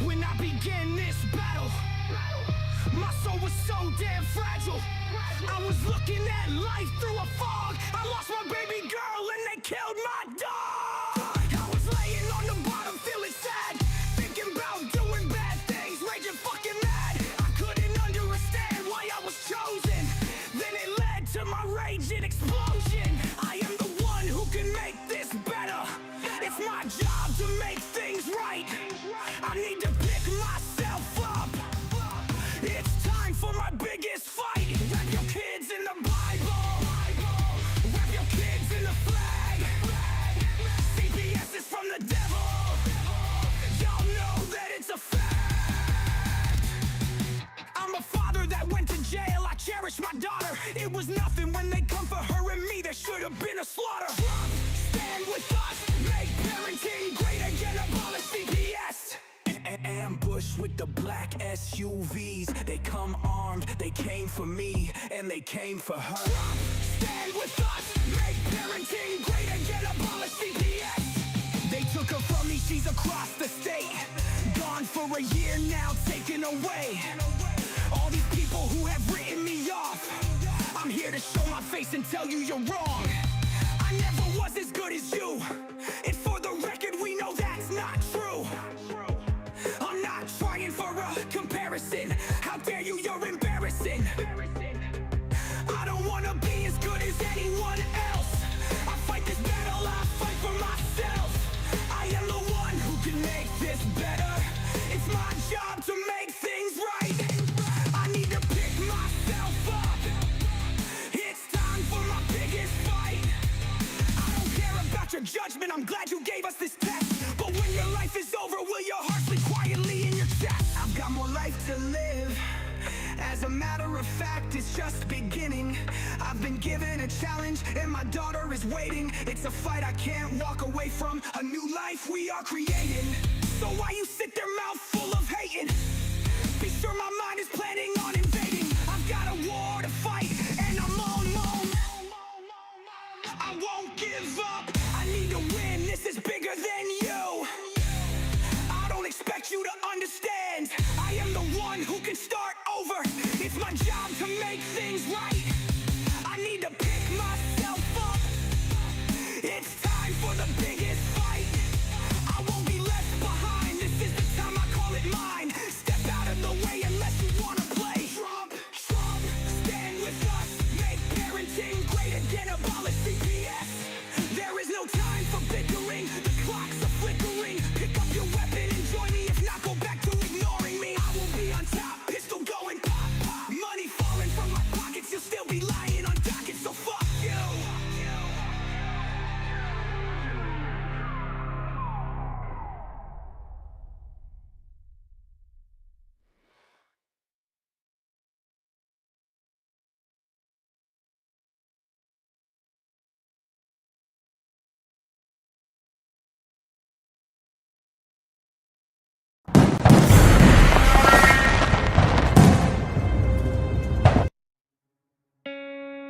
When I began this battle, my soul was so damn fragile. I was looking at life through a fog. I lost my baby girl and they killed my dog. I was laying on the bottom feeling sad, thinking about doing bad things, raging fucking mad. I couldn't understand why I was chosen. Then it led to my raging explosion. I am the one who can make this better. It's my job to make things right. I need to pick myself up. It's time for my biggest fight. Wrap your kids in the Bible. Wrap your kids in the flag. CPS is from the devil. Y'all know that it's a fact. I'm a father that went to jail. I cherish my daughter. It was nothing when they come for her and me. There should have been a slaughter. Stand with us. Make parenting great again. Abolish CPS. Ambush with the black SUVs. They come armed, they came for me, and they came for her. Stand with us, make parenting great again, abolish CPS. They took her from me, she's across the state. Gone for a year now, taken away. All these people who have written me off, I'm here to show my face and tell you you're wrong. I never was as good as you, and for the record we know that's not true. I'm not trying for a comparison. How dare you, you're embarrassing. I don't wanna be as good as anyone else. I fight this battle, I fight for myself. I am the one who can make this better. It's my job to make things right. I need to pick myself up. It's time for my biggest fight. I don't care about your judgment, I'm glad you gave us this test. But when your life is over, will your heart sleep quietly in your chest? I've got more life to live. As a matter of fact, it's just beginning. I've been given a challenge and my daughter is waiting. It's a fight I can't walk away from, a new life we are creating. So why you sit there mouth full of hating? Be sure my mind is planning on invading. I've got a war to fight and I'm on. I won't give up, I need to win, this is bigger than you. I don't expect you to understand. I am the one who can start over. It's my job to make things right. I need to pick myself up. It's time for the biggest fight. I won't be left behind. This is the time, I call it mine. Step out of the way unless you wanna play Trump. Stand with us. Make parenting great again. Abolish CPS. There is no time for bickering. The clocks are flickering. Pick up your weapon and join me. If not, go back to ignoring me. I will be on top. Pistol going pop, pop. Money falling from my pockets. You'll still be lying on dockets. So fuck you.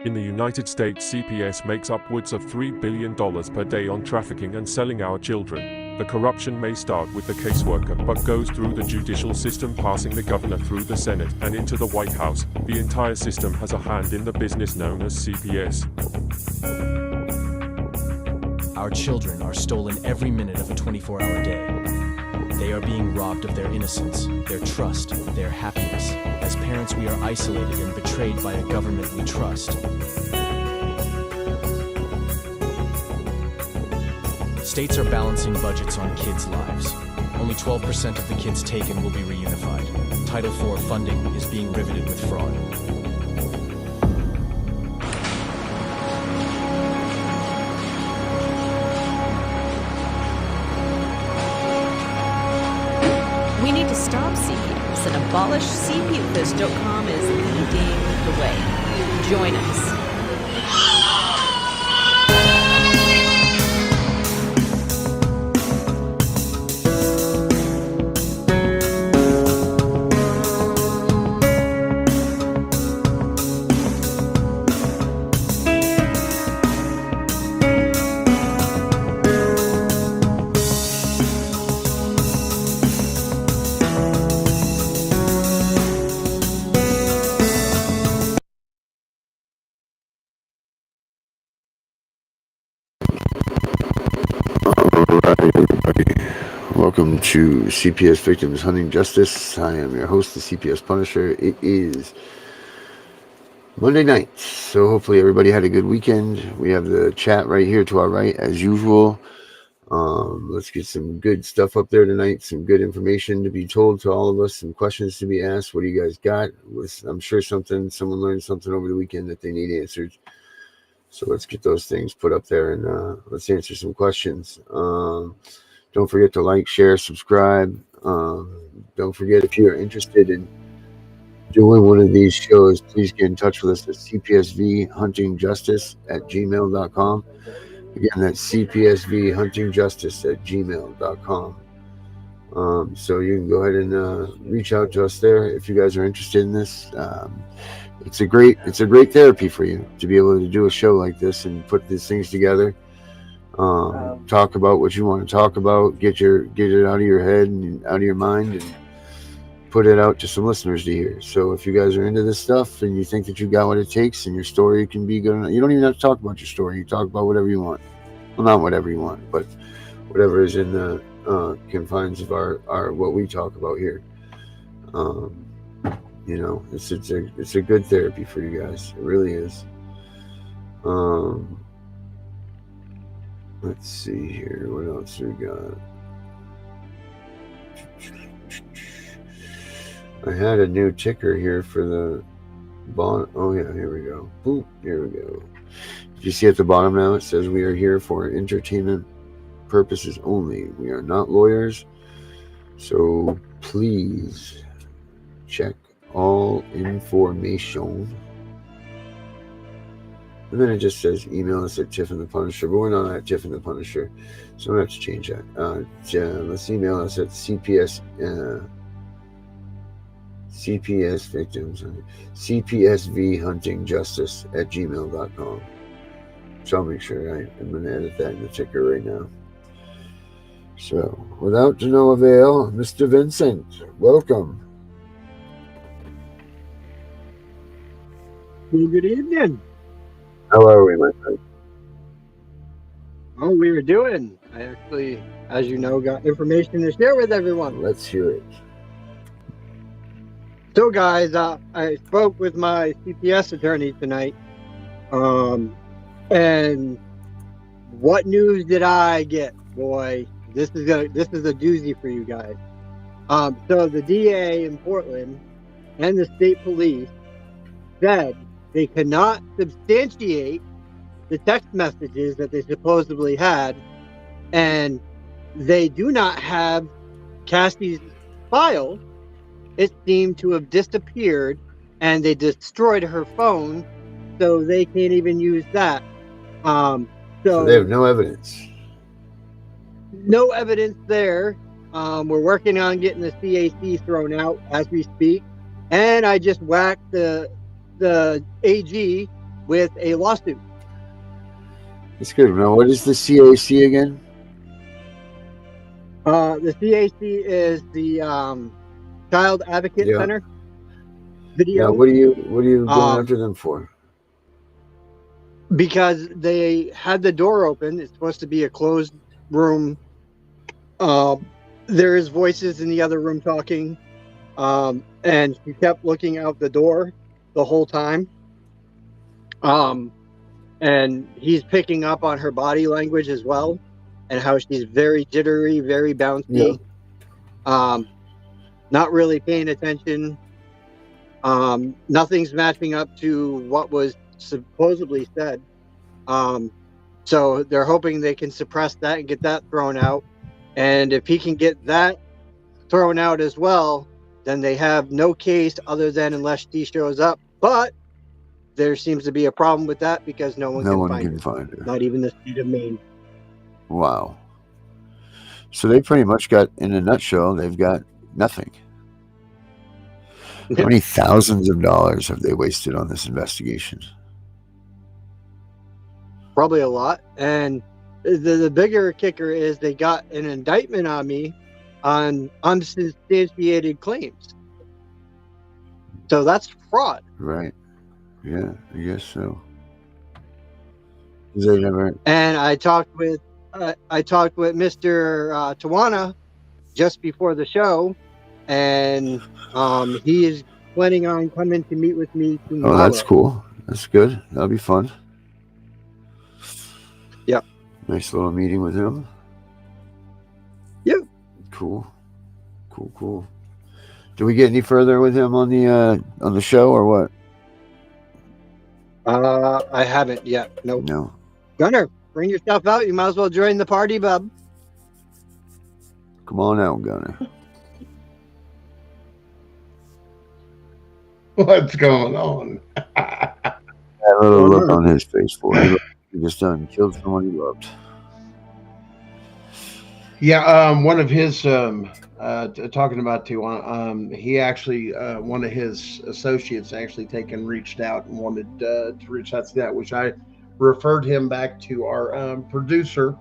In the United States, CPS makes upwards of $3 billion per day on trafficking and selling our children. The corruption may start with the caseworker, but goes through the judicial system, passing the governor through the Senate and into the White House. The entire system has a hand in the business known as CPS. Our children are stolen every minute of a 24-hour day. They are being robbed of their innocence, their trust, their happiness. As parents, we are isolated and betrayed by a government we trust. States are balancing budgets on kids' lives. Only 12% of the kids taken will be reunified. Title IV funding is being riveted with fraud. We need to stop CPS, and abolishcpus.com is leading the way. Join us. Welcome to CPS Victims Hunting Justice. I am your host, the CPS Punisher. It is Monday night, so hopefully everybody had a good weekend. We have the chat right here to our right, as usual. Let's get some good stuff up there tonight, some good information to be told to all of us, some questions to be asked. What do you guys got? I'm sure someone learned something over the weekend that they need answered. So let's get those things put up there and let's answer some questions. Don't forget to like, share, subscribe. Don't forget, if you're interested in doing one of these shows, please get in touch with us at cpsvhuntingjustice@gmail.com. Again, that's cpsvhuntingjustice@gmail.com. So you can go ahead and reach out to us there if you guys are interested in this. It's a great therapy for you to be able to do a show like this and put these things together. Talk about what you want to talk about, get it out of your head and out of your mind, and put it out to some listeners to hear. So if you guys are into this stuff and you think that you got what it takes and your story can be good enough, you don't even have to talk about your story. You talk about whatever you want. Well, not whatever you want, but whatever is in the confines of our what we talk about here. It's a good therapy for you guys. It really is. Let's see here. What else we got? I had a new ticker here for the bottom. Oh yeah, here we go. Boop, here we go. If you see at the bottom now, it says we are here for entertainment purposes only. We are not lawyers. So please check all information. And then it just says email us at Tiff and the Punisher, but we're not at Tiff and the Punisher, so I'm going to have to change that. Let's email us at CPS Victims, CPSVHuntingJustice@gmail.com. So I'll make sure I'm going to edit that in the ticker right now. So, without to no avail, Mr. Vincent, welcome. Well, good evening. How are we, my friend? Oh, we were doing. I actually, as you know, got information to share with everyone. Let's hear it. So, guys, I spoke with my CPS attorney tonight. And what news did I get? Boy, this is a doozy for you guys. So the DA in Portland and the state police said they cannot substantiate the text messages that they supposedly had, and they do not have Cassie's file. It seemed to have disappeared, and they destroyed her phone, so they can't even use that. So they have no evidence. No evidence there. We're working on getting the CAC thrown out as we speak, and I just whacked the AG with a lawsuit. It's good. Now, what is the CAC again? The CAC is the Child Advocate Center. Video. Now, what are you going after them for? Because they had the door open. It's supposed to be a closed room. There is voices in the other room talking, and she kept looking out the door the whole time. And he's picking up on her body language as well, and how she's very jittery, very bouncy, not really paying attention. Nothing's matching up to what was supposedly said. So they're hoping they can suppress that and get that thrown out. And if he can get that thrown out as well, then they have no case other than unless she shows up. But there seems to be a problem with that because no one can find her. Not even the state of Maine. Wow. So they pretty much got, in a nutshell, they've got nothing. How many thousands of dollars have they wasted on this investigation? Probably a lot. And the bigger kicker is they got an indictment on me on unsubstantiated claims. So that's fraud. Right. Yeah, I guess so. They never. And I talked with I talked with Mr. Tawana just before the show, and he is planning on coming to meet with me Oh, that's tomorrow. cool. That's good. That'll be fun. Yep. Nice little meeting with him. Yep. Cool. Cool. Did we get any further with him on the show or what? I haven't yet. Nope. No. Gunner, bring yourself out. You might as well join the party, bub. Come on out, Gunner. What's going on? That little look on his face for him. He just done killed someone he loved. Yeah, one of his talking about Tijuana, he actually one of his associates actually reached out and wanted to reach out to that, which I referred him back to our producer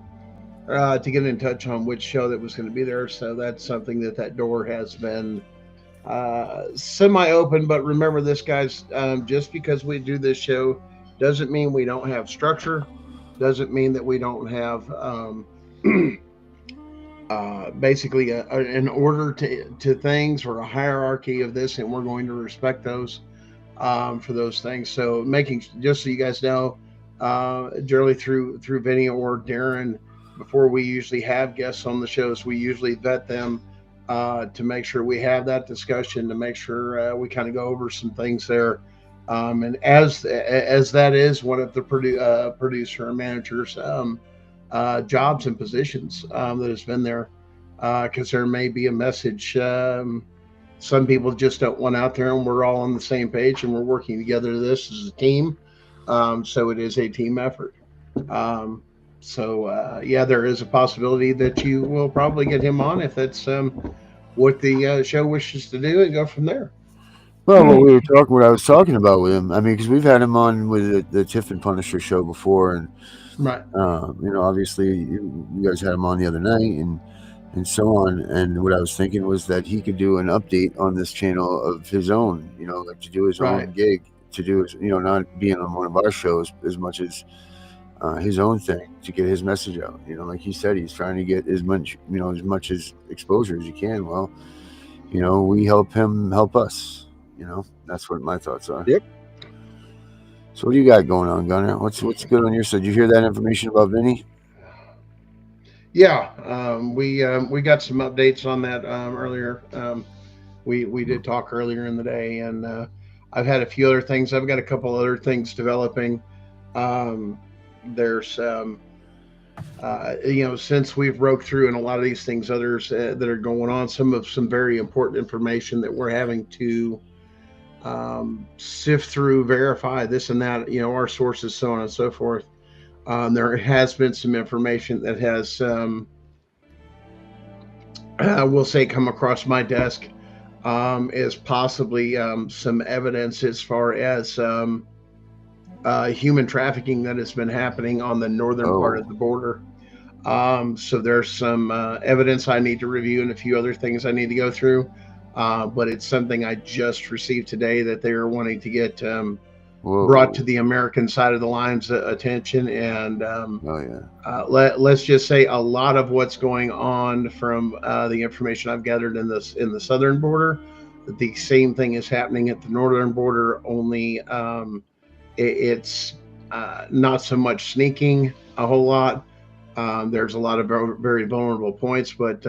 to get in touch on which show that was going to be there. So that's something that door has been semi-open. But remember this, guys, just because we do this show doesn't mean we don't have structure, doesn't mean that we don't have basically an order to things or a hierarchy of this, and we're going to respect those for those things. So making, just so you guys know, generally through Vinny or Darren, before we usually have guests on the shows, we usually vet them to make sure we have that discussion, to make sure we kind of go over some things there. And as that is one of the producer and managers jobs and positions that has been there, because there may be a message some people just don't want out there, and we're all on the same page and we're working together to this as a team. So it is a team effort. Yeah, there is a possibility that you will probably get him on if that's what the show wishes to do, and go from there. Well, what I was talking about with him, I mean, because we've had him on with the Tiff and Punisher show before, and Right. Obviously you guys had him on the other night and so on. And what I was thinking was that he could do an update on this channel of his own, like to do his own gig, to do his, not being on one of our shows as much as his own thing, to get his message out. Like he said, he's trying to get as much as exposure as he can. Well, we help him help us. That's what my thoughts are. Yep. So what do you got going on, Gunner? What's good on your side? Did you hear that information about Vinny? Yeah, we got some updates on that earlier. We did talk earlier in the day, and I've had a few other things. I've got a couple other things developing. There's since we've broke through, and a lot of these things, others that are going on, some very important information that we're having to sift through, verify this and that, our sources, so on and so forth. There has been some information that has, we'll say, come across my desk, is possibly some evidence as far as human trafficking that has been happening on the northern part of the border. So there's some evidence I need to review, and a few other things I need to go through. But it's something I just received today that they are wanting to get brought to the American side of the line's attention. And let's just say a lot of what's going on, from the information I've gathered in the southern border, the same thing is happening at the northern border, only it's not so much sneaking a whole lot. There's a lot of very vulnerable points, but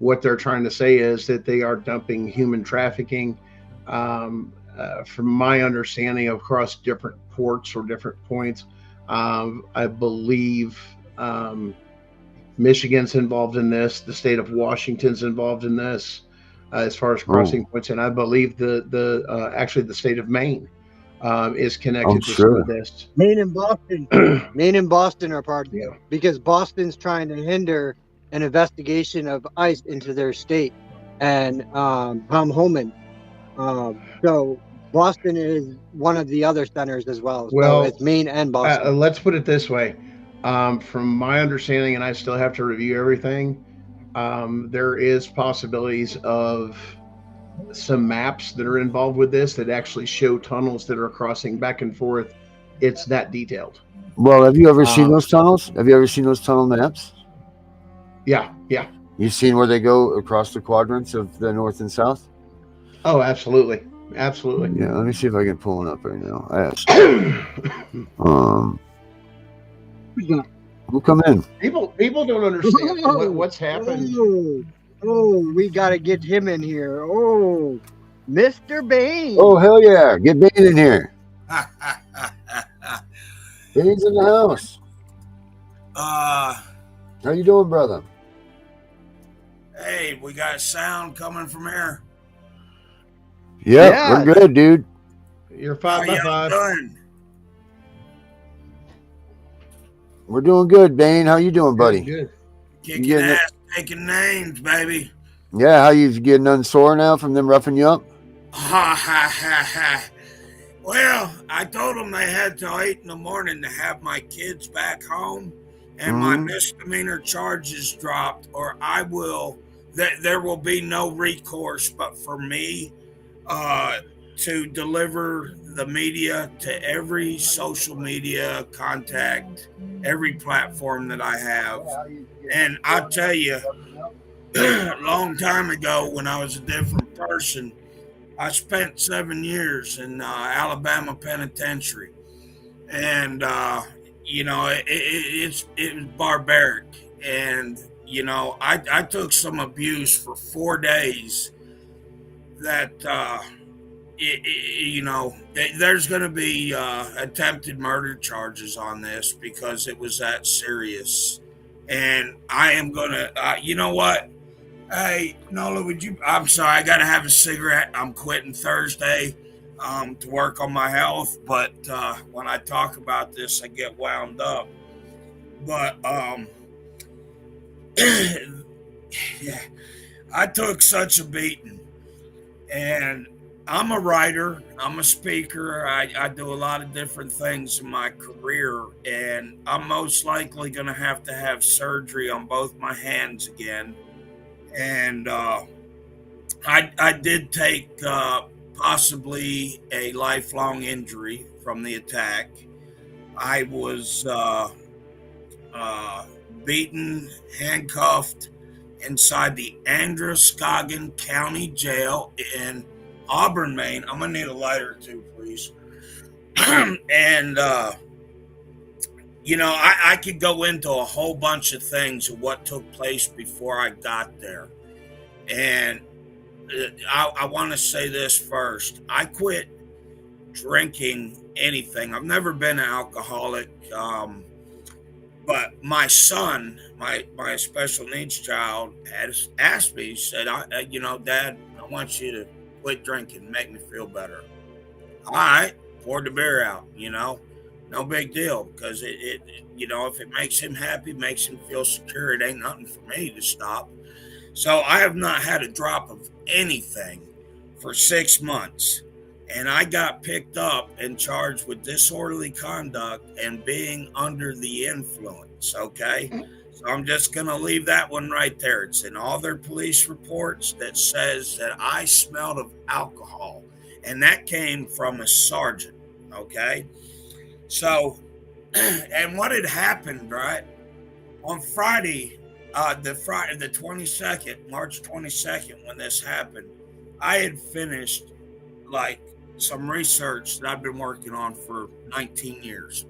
what they're trying to say is that they are dumping human trafficking, from my understanding, across different ports or different points. I believe Michigan's involved in this. The state of Washington's involved in this, as far as crossing points, and I believe actually the state of Maine is connected to some of this. Maine and Boston are part of it, because Boston's trying to hinder an investigation of ICE into their state, and Tom Homan. So Boston is one of the other centers as well. Well, so it's Maine and Boston. Let's put it this way. From my understanding, and I still have to review everything, there is possibilities of some maps that are involved with this that actually show tunnels that are crossing back and forth it's that detailed. Well, have you ever seen those tunnels? Have you ever seen those tunnel maps? Yeah. You've seen where they go across the quadrants of the north and south? Oh, absolutely. Yeah, let me see if I can pull it up right now. I asked. Who come in? People don't understand what's happened. Oh, we got to get him in here. Oh, Mr. Bain. Oh, hell yeah. Get Bain in here. Bain's in the house. How you doing, brother? Hey, we got sound coming from here. Yep, we're good, dude. You're How 5 by y'all 5. doing? We're doing good, Bain. How you doing, buddy? Good. Kicking ass, taking names, baby. Yeah, how you getting unsore now from them roughing you up? Ha ha ha ha. Well, I told them they had till 8 in the morning to have my kids back home and my misdemeanor charges dropped, or I will. There will be no recourse but for me to deliver the media to every social media contact, every platform that I have. And I'll tell you, a long time ago when I was a different person, I spent 7 years in Alabama Penitentiary. And, it was barbaric. And, I took some abuse for 4 days that, there's going to be attempted murder charges on this because it was that serious. And I am going to, you know what? Hey, Nola, I'm sorry, I got to have a cigarette. I'm quitting Thursday to work on my health. But when I talk about this, I get wound up. But, yeah, I took such a beating. And I'm a writer, I'm a speaker, I do a lot of different things in my career, and I'm most likely going to have surgery on both my hands again. And I did take possibly a lifelong injury from the attack. I was beaten, handcuffed inside the Androscoggin County Jail in Auburn, Maine. I'm gonna need a lighter too, please. And I could go into a whole bunch of things of what took place before I got there. And I want to say this first. I quit drinking anything. I've never been an alcoholic. But my son, my special needs child, has asked me, he said, Dad, I want you to quit drinking, make me feel better. All right, poured the beer out, no big deal, because it if it makes him happy, makes him feel secure, it ain't nothing for me to stop. So I have not had a drop of anything for 6 months. And I got picked up and charged with disorderly conduct and being under the influence, okay? So I'm just going to leave that one right there. It's in all their police reports that says that I smelled of alcohol. And that came from a sergeant, okay? So, and what had happened, right? On Friday, the 22nd, March 22nd, when this happened, I had finished like some research that I've been working on for 19 years.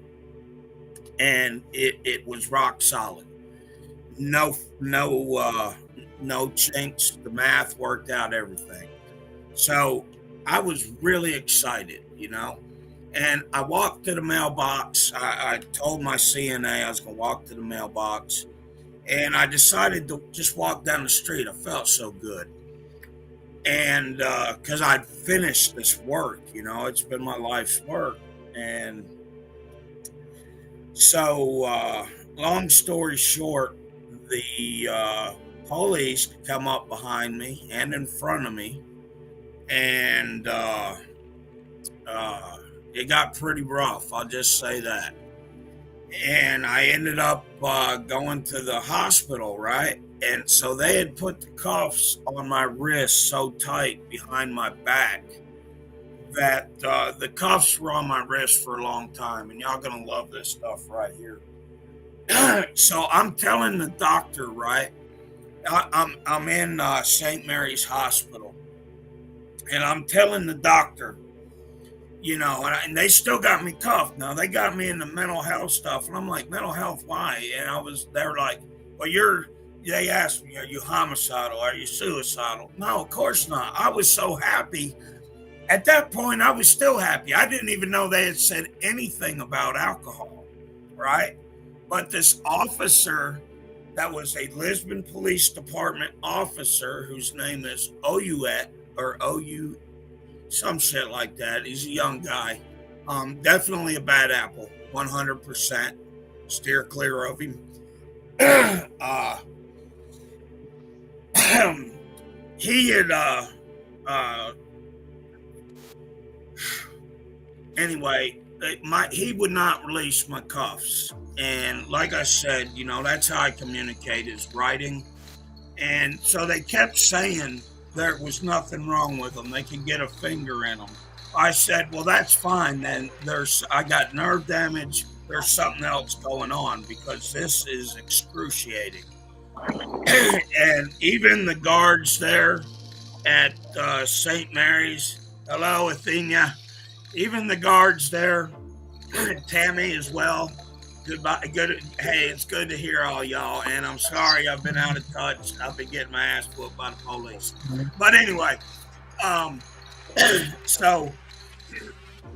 And it was rock solid. No chinks. The math worked out everything. So I was really excited, and I walked to the mailbox. I told my CNA I was going to walk to the mailbox, and I decided to just walk down the street. I felt so good. And because I'd finished this work, it's been my life's work. And so, long story short, the police come up behind me and in front of me, and it got pretty rough. I'll just say that. And I ended up going to the hospital, right? And so they had put the cuffs on my wrist so tight behind my back that the cuffs were on my wrist for a long time, and y'all gonna love this stuff right here. So I'm telling the doctor, right? I'm in St. Mary's Hospital, and I'm telling the doctor, and they still got me cuffed. Now they got me in the mental health stuff, and I'm like, mental health, why? And they're like, well, they asked me, are you homicidal? Are you suicidal? No, of course not. I was so happy. At that point, I was still happy. I didn't even know they had said anything about alcohol, right? But this officer that was a Lisbon Police Department officer whose name is Oyuet, or OU, some shit like that. He's a young guy. Definitely a bad apple, 100%. Steer clear of him. He had, anyway, he would not release my cuffs. And like I said, that's how I communicate, is writing. And so they kept saying there was nothing wrong with them. They could get a finger in them. I said, well, that's fine. Then I got nerve damage. There's something else going on, because this is excruciating. And even the guards there at St. Mary's, hello, Athenia. Even the guards there, Tammy as well. Goodbye. Hey, it's good to hear all y'all. And I'm sorry I've been out of touch. I've been getting my ass whooped by the police. But anyway, so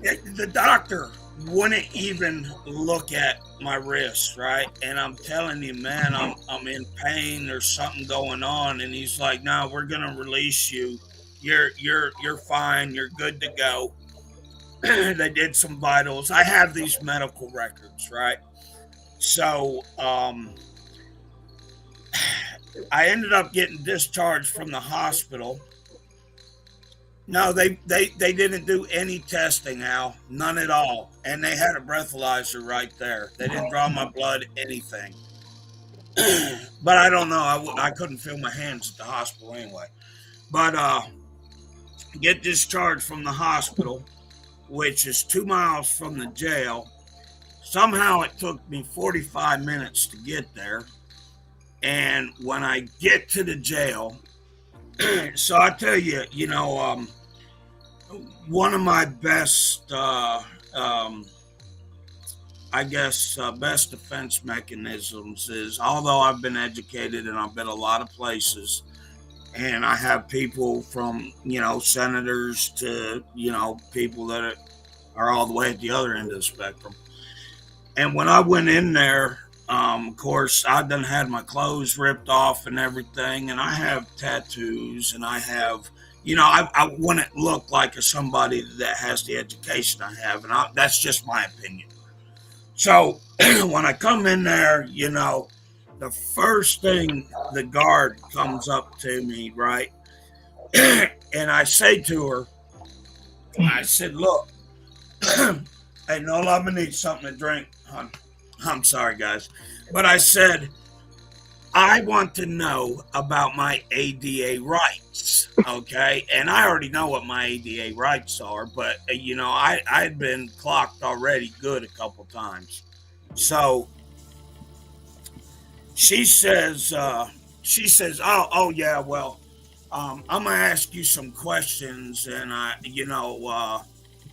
the doctor wouldn't even look at my wrist, right? And I'm telling you, man, I'm in pain. There's something going on. And he's like, no, we're gonna release you. You're fine. You're good to go. They did some vitals. I have these medical records, right? So I ended up getting discharged from the hospital. No, they didn't do any testing, Al. None at all. And they had a breathalyzer right there. They didn't draw my blood, anything. But I don't know. I couldn't feel my hands at the hospital anyway. But get discharged from the hospital, which is 2 miles from the jail. Somehow it took me 45 minutes to get there. And when I get to the jail, so I tell you, one of my best, best defense mechanisms is, although I've been educated and I've been a lot of places, and I have people from, senators to, people that are all the way at the other end of the spectrum. And when I went in there, of course, I done had my clothes ripped off and everything, and I have tattoos, and I have, I wouldn't look like somebody that has the education I have, and that's just my opinion. So when I come in there, the first thing, the guard comes up to me, right? And I say to her, I said, look, hey, no love, I need something to drink, hon. I'm sorry, guys. But I said, I want to know about my ADA rights, okay? And I already know what my ADA rights are, but, I'd been clocked already good a couple times. So she says, oh yeah, well, I'm going to ask you some questions, and,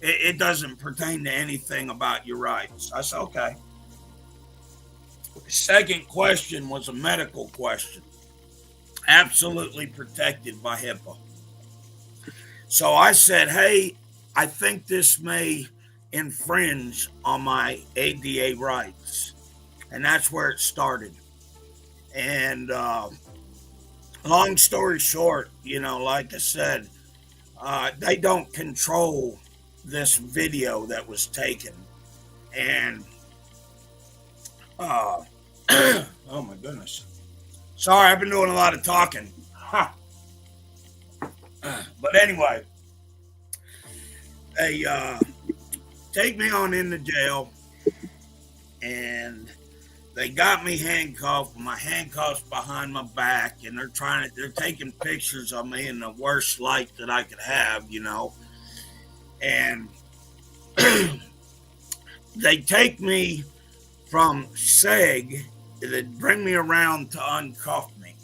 it doesn't pertain to anything about your rights. I said, okay. The second question was a medical question, absolutely protected by HIPAA. So I said, hey, I think this may infringe on my ADA rights. And that's where it started. And long story short, like I said, they don't control this video that was taken. And oh my goodness. Sorry, I've been doing a lot of talking. But anyway, they take me on into jail, and they got me handcuffed. My handcuffs behind my back, and they're taking pictures of me in the worst light that I could have, And they take me from SEG, they bring me around to uncuff me.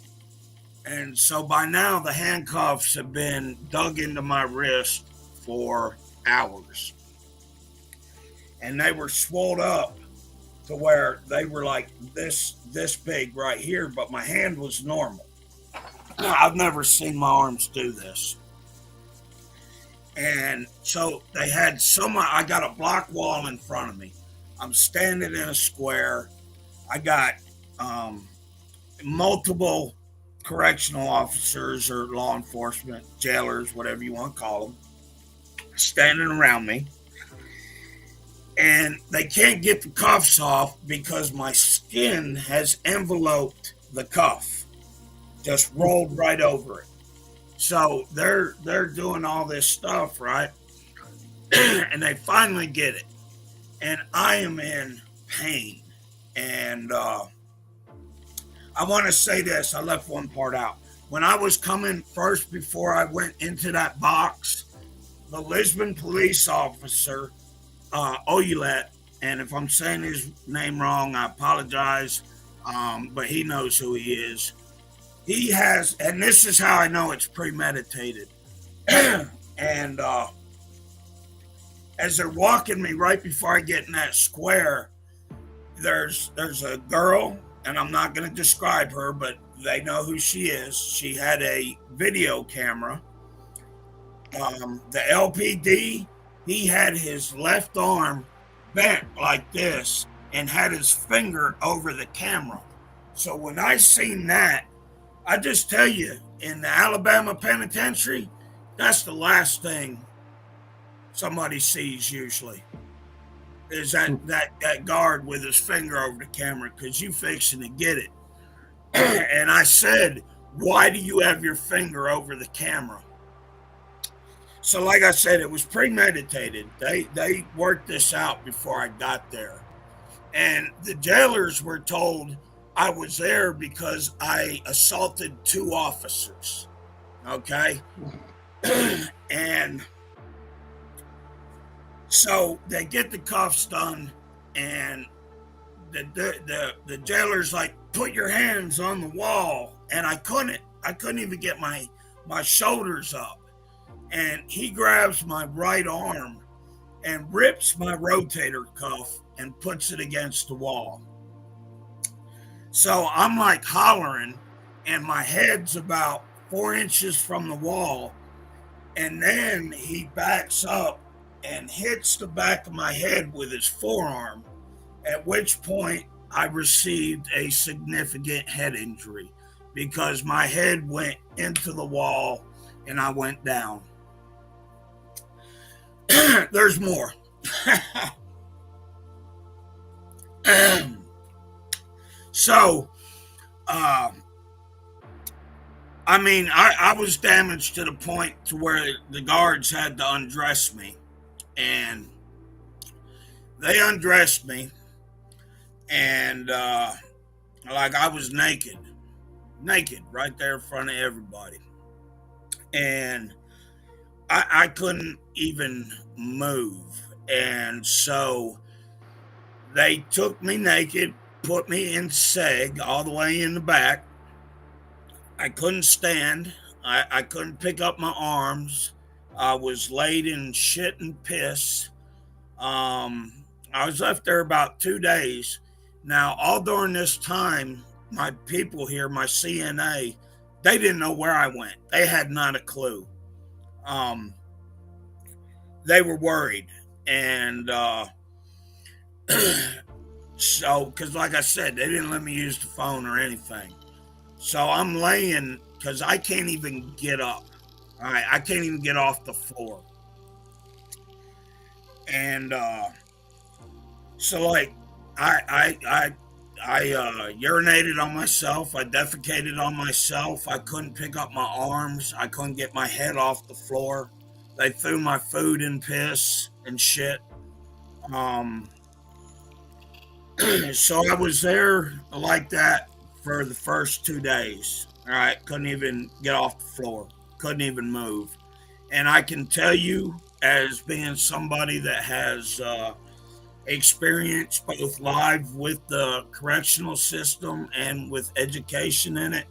And so by now, the handcuffs have been dug into my wrist for hours. And they were swelled up to where they were like this big right here, but my hand was normal. I've never seen my arms do this. And so they had I got a block wall in front of me. I'm standing in a square. I got multiple correctional officers or law enforcement, jailers, whatever you want to call them, standing around me. And they can't get the cuffs off because my skin has enveloped the cuff, just rolled right over it. So they're doing all this stuff, right? And they finally get it. And I am in pain. And I want to say this. I left one part out. When I was coming first, before I went into that box, the Lisbon police officer, Oyulet, and if I'm saying his name wrong, I apologize, but he knows who he is. He has, and this is how I know it's premeditated. And as they're walking me right before I get in that square, there's a girl, and I'm not going to describe her, but they know who she is. She had a video camera. The LPD, he had his left arm bent like this and had his finger over the camera. So when I seen that, I just tell you, in the Alabama penitentiary, that's the last thing somebody sees usually, is that guard with his finger over the camera, because you fixing to get it. And I said, why do you have your finger over the camera? So like I said, it was premeditated. They worked this out before I got there. And the jailers were told I was there because I assaulted 2 officers. Okay? And so they get the cuffs done, and the jailer's like, put your hands on the wall. And I couldn't even get my shoulders up. And he grabs my right arm and rips my rotator cuff and puts it against the wall. So I'm like hollering, and my head's about 4 inches from the wall. And then he backs up and hits the back of my head with his forearm, at which point I received a significant head injury because my head went into the wall and I went down. There's more. So, I mean, I was damaged to the point to where the guards had to undress me. And they undressed me. And, like I was naked right there in front of everybody. And I couldn't even move. And so they took me naked, put me in SEG all the way in the back. I couldn't stand. I couldn't pick up my arms. I was laid in shit and piss. I was left there about 2 days. Now, all during this time, my people here, my CNA, they didn't know where I went. They had not a clue. They were worried. And so, because like I said, they didn't let me use the phone or anything. So I'm laying, because I can't even get up. All right, I can't even get off the floor. And so, like, I urinated on myself. I defecated on myself. I couldn't pick up my arms. I couldn't get my head off the floor. They threw my food in piss and shit. So I was there like that for the first 2 days. All right, couldn't even get off the floor. Couldn't even move. And I can tell you, as being somebody that has experience both live with the correctional system and with education in it.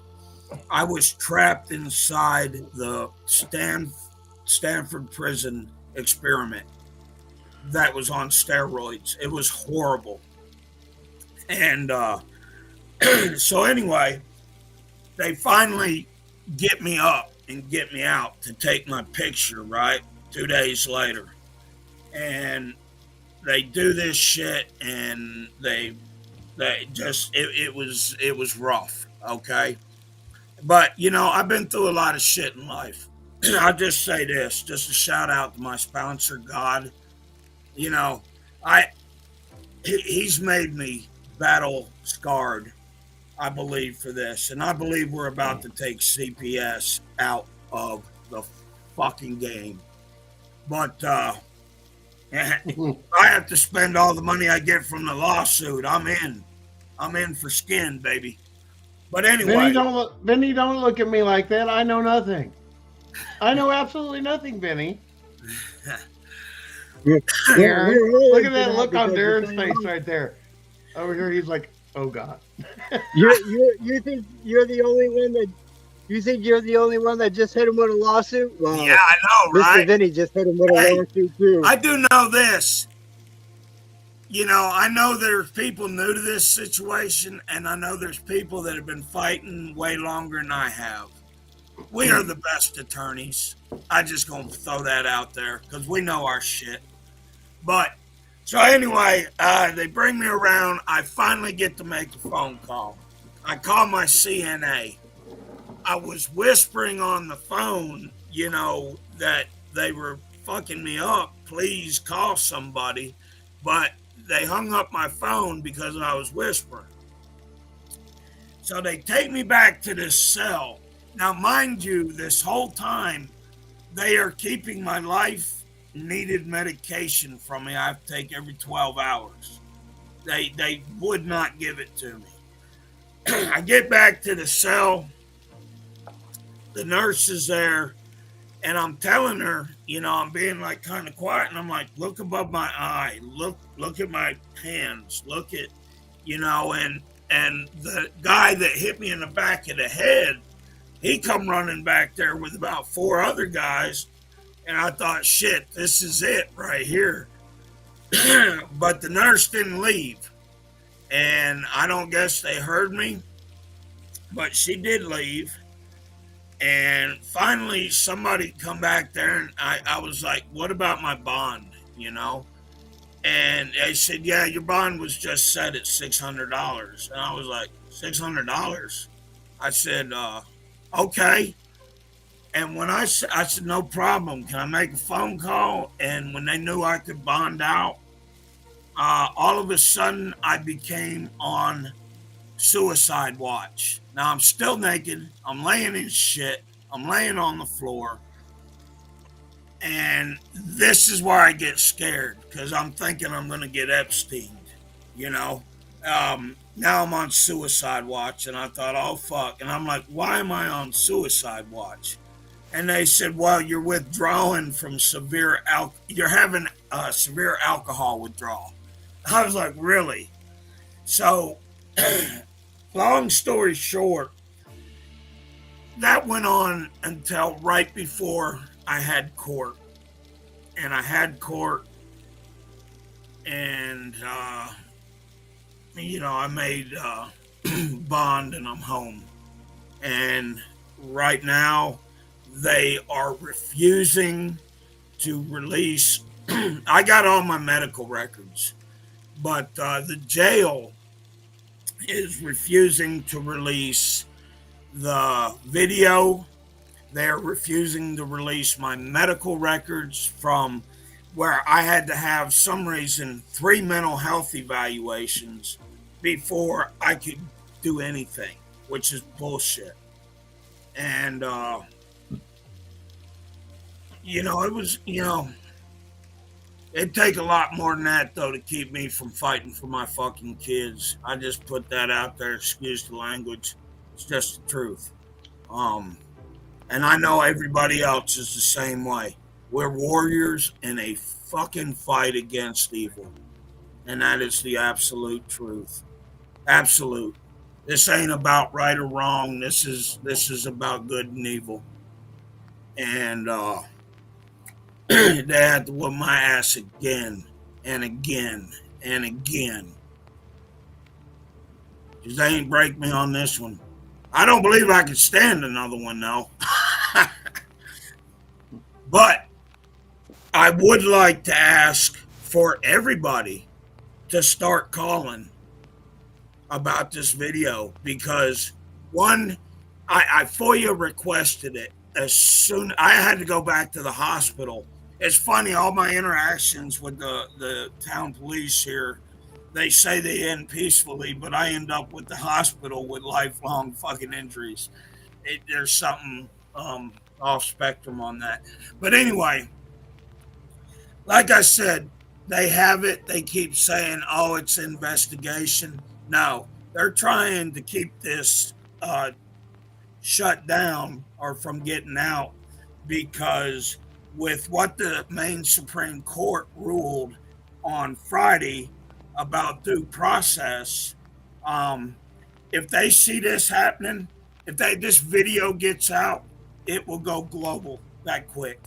I was trapped inside the Stanford prison experiment that was on steroids. It was horrible. And so anyway, they finally get me up and get me out to take my picture, right? 2 days later. And they do this shit, and they just it was rough, okay? But you know, I've been through a lot of shit in life. I'll just say this, just a shout out to my sponsor, God. You know, he's made me battle scarred, I believe, for this. And I believe we're about to take CPS out of the fucking game. But I have to spend all the money I get from the lawsuit. I'm in for skin, baby. But anyway, Vinny, don't look at me like that. I know nothing. I know absolutely nothing, Vinny. Look at that look on Darren's face right there. Over here, he's like, "Oh God." You think you're the only one that? You think you're the only one that just hit him with a lawsuit? Well, yeah, I know, right? Mr. Vinny just hit him with a lawsuit too. I do know this. You know, I know there's people new to this situation, and I know there's people that have been fighting way longer than I have. We are the best attorneys. I just gonna throw that out there because we know our shit. But so anyway, they bring me around. I finally get to make a phone call. I call my CNA. I was whispering on the phone, you know, that they were fucking me up. Please call somebody. But they hung up my phone because I was whispering. So they take me back to this cell. Now, mind you, this whole time, they are keeping my life-needed medication from me. I have to take every 12 hours. They would not give it to me. I get back to the cell. The nurse is there, and I'm telling her, you know, I'm being like kind of quiet, and I'm like, look above my eye, look at my hands, look at, you know, and the guy that hit me in the back of the head, he come running back there with about 4 other guys, and I thought, shit, this is it right here. But the nurse didn't leave, and I don't guess they heard me, but she did leave. And finally, somebody come back there, and I was like, what about my bond, you know? And they said, yeah, your bond was just set at $600. And I was like, $600? I said, okay. And when I said, no problem, can I make a phone call? And when they knew I could bond out, all of a sudden, I became on suicide watch. Now I'm still naked. I'm laying in shit. I'm laying on the floor. And this is where I get scared because I'm thinking I'm going to get Epstein, you know. Now I'm on suicide watch, and I thought, oh, fuck. And I'm like, why am I on suicide watch? And they said, well, you're withdrawing from you're having severe alcohol withdrawal. I was like, really? So long story short, that went on until right before I had court. And I had court, and, you know, I made bond, and I'm home. And right now, they are refusing to release. I got all my medical records, but the jail is refusing to release the video. They're refusing to release my medical records from where I had to have some reason 3 mental health evaluations before I could do anything, which is bullshit. And, you know, it was, you know, it'd take a lot more than that, though, to keep me from fighting for my fucking kids. I just put that out there, excuse the language. It's just the truth. And I know everybody else is the same way. We're warriors in a fucking fight against evil. And that is the absolute truth. Absolute. This ain't about right or wrong. This is about good and evil. And they had to whip my ass again and again and again. Because they ain't break me on this one. I don't believe I could stand another one, though. But I would like to ask for everybody to start calling about this video, because one, I FOIA requested it as soon. I had to go back to the hospital. It's funny, all my interactions with the town police here, they say they end peacefully, but I end up with the hospital with lifelong fucking injuries. There's something off spectrum on that. But anyway, like I said, they have it. They keep saying, oh, it's investigation. No, they're trying to keep this shut down or from getting out, because with what the Maine Supreme Court ruled on Friday about due process, if they see this happening, if this video gets out, it will go global that quick.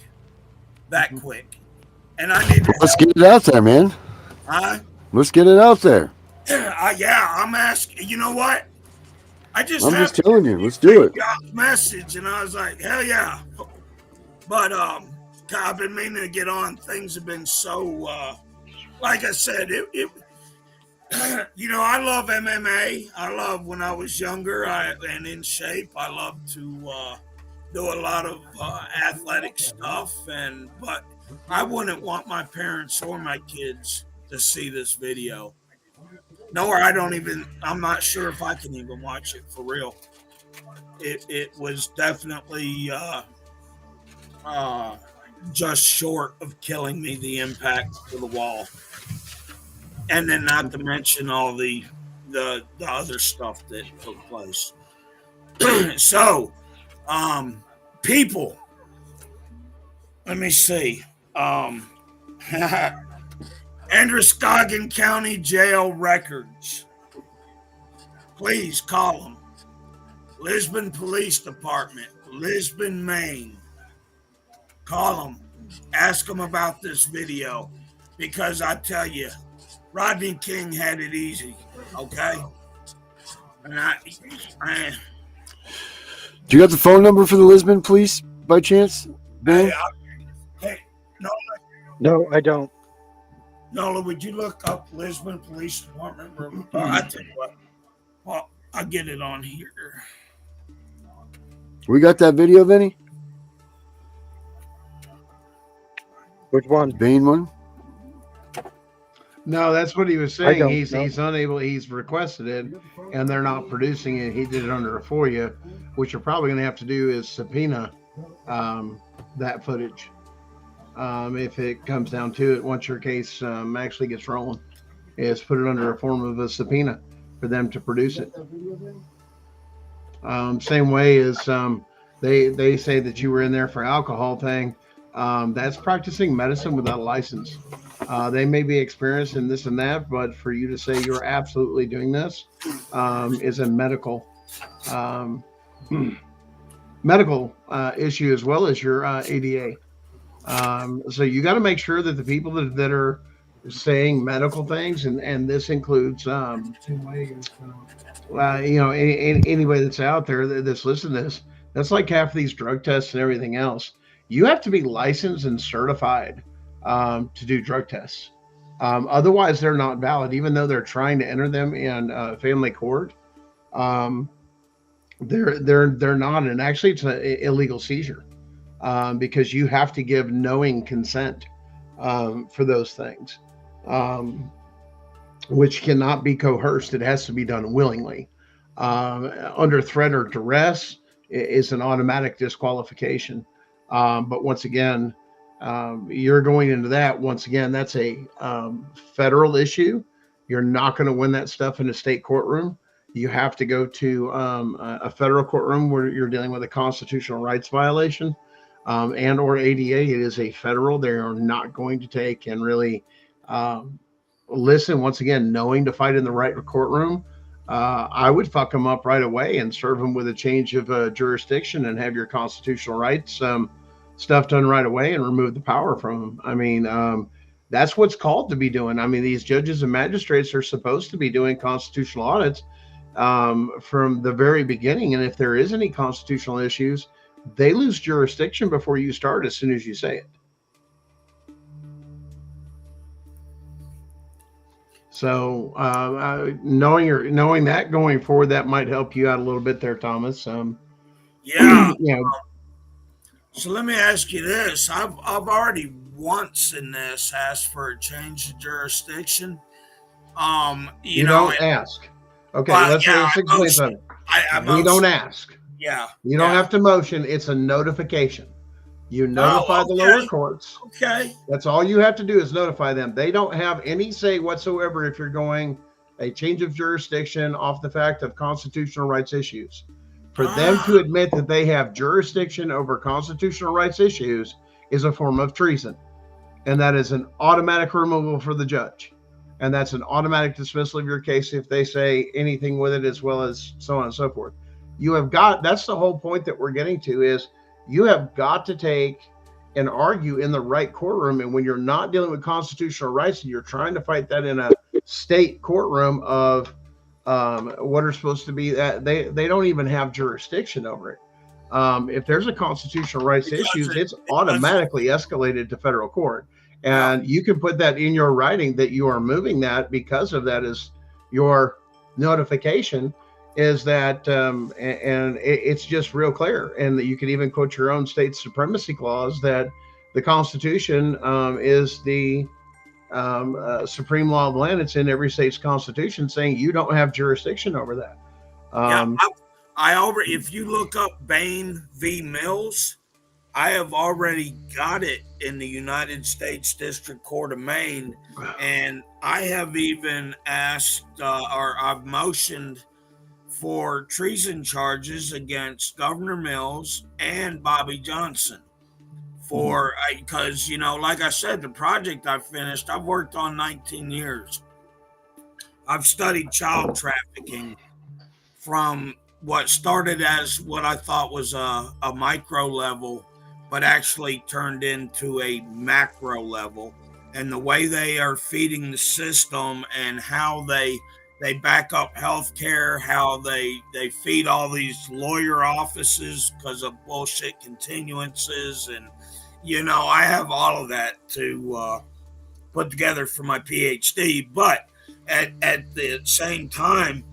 And I need to Let's get it out there, man. Let's get it out there. Yeah, I'm asking. You know what? I'm just telling you, let's do it. Message, and I was like, hell yeah. But I've been meaning to get on. Things have been so, like I said, you know, I love MMA. I love when I was younger and in shape. I love to do a lot of athletic stuff, but I wouldn't want my parents or my kids to see this video. Nor I'm not sure if I can even watch it for real. It was definitely just short of killing me, the impact to the wall. And then not to mention all the other stuff that took place. So, people, let me see. Androscoggin County Jail records. Please call them. Lisbon Police Department, Lisbon, Maine. Call them. Ask them about this video, because I tell you, Rodney King had it easy. Okay. And do you got the phone number for the Lisbon Police by chance, Ben? No, I don't. Nola, would you look up Lisbon Police Department? I tell you what, well, I'll get it on here. We got that video, Vinny? Which one? Bane one? No, that's what he was saying. He's unable. He's requested it, and they're not producing it. He did it under a FOIA, which you're probably going to have to do is subpoena that footage if it comes down to it. Once your case actually gets rolling, is put it under a form of a subpoena for them to produce it. Same way as they say that you were in there for alcohol thing. That's practicing medicine without a license. They may be experienced in this and that, but for you to say you're absolutely doing this is a medical issue, as well as your ADA. So you got to make sure that the people that are saying medical things, and this includes, anybody that's out there that's listening to this, that's like half of these drug tests and everything else. You have to be licensed and certified to do drug tests. Otherwise, they're not valid, even though they're trying to enter them in family court. They're not, and actually, it's an illegal seizure because you have to give knowing consent for those things, which cannot be coerced. It has to be done willingly. Under threat or duress is an automatic disqualification. But once again, you're going into that. Once again, that's a federal issue. You're not going to win that stuff in a state courtroom. You have to go to a federal courtroom where you're dealing with a constitutional rights violation. and or ADA. It is a federal. They are not going to take and really um, listen. Once again, knowing to fight in the right courtroom, I would fuck them up right away and serve them with a change of jurisdiction and have your constitutional rights stuff done right away and remove the power from them. I mean, that's what's called to be doing. I mean, these judges and magistrates are supposed to be doing constitutional audits from the very beginning. And if there is any constitutional issues, they lose jurisdiction before you start as soon as you say it. So knowing that going forward, that might help you out a little bit there, Thomas. Yeah. You know, So let me ask you this: I've already once in this asked for a change of jurisdiction. you don't ask. Okay, let's explain something. We don't ask. Yeah. You don't have to motion. It's a notification. You notify the lower courts. Okay. That's all you have to do is notify them. They don't have any say whatsoever if you're going a change of jurisdiction off the fact of constitutional rights issues. For them to admit that they have jurisdiction over constitutional rights issues is a form of treason. And that is an automatic removal for the judge. And that's an automatic dismissal of your case if they say anything with it, as well as so on and so forth. You have got, that's the whole point that we're getting to, is you have got to take and argue in the right courtroom. And when you're not dealing with constitutional rights and you're trying to fight that in a state courtroom of what are supposed to be that they don't even have jurisdiction over it. If there's a constitutional rights issues, it's automatically escalated to federal court. And you can put that in your writing that you are moving that because of that is your notification is that, and it's just real clear. And that you can even quote your own state supremacy clause that the Constitution is the supreme law of the land. It's in every state's constitution saying you don't have jurisdiction over that. I already, if you look up Bain v. Mills, I have already got it in the United States District Court of Maine, and I have even asked or I've motioned for treason charges against Governor Mills and Bobby Johnson for, because, you know, like I said, the project I finished, I've worked on 19 years. I've studied child trafficking from what started as what I thought was a micro level, but actually turned into a macro level, and the way they are feeding the system and how they back up healthcare, how they feed all these lawyer offices because of bullshit continuances. And, you know, I have all of that to put together for my PhD. But at the same time,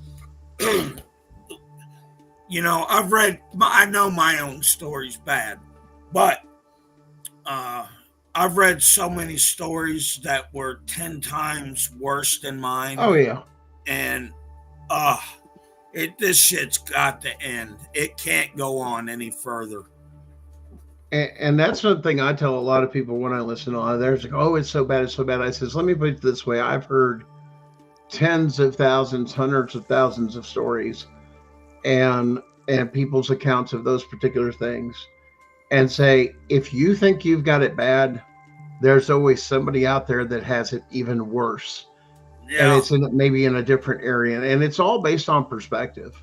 you know, I know my own story's bad, but I've read so many stories that were 10 times worse than mine. Oh, yeah. And this shit's got to end. It can't go on any further. And that's something I tell a lot of people when I listen to theirs. Like, oh, it's so bad, it's so bad. I says, let me put it this way. I've heard tens of thousands, hundreds of thousands of stories and people's accounts of those particular things, and say, if you think you've got it bad, there's always somebody out there that has it even worse. Yeah. And it's maybe in a different area, and it's all based on perspective.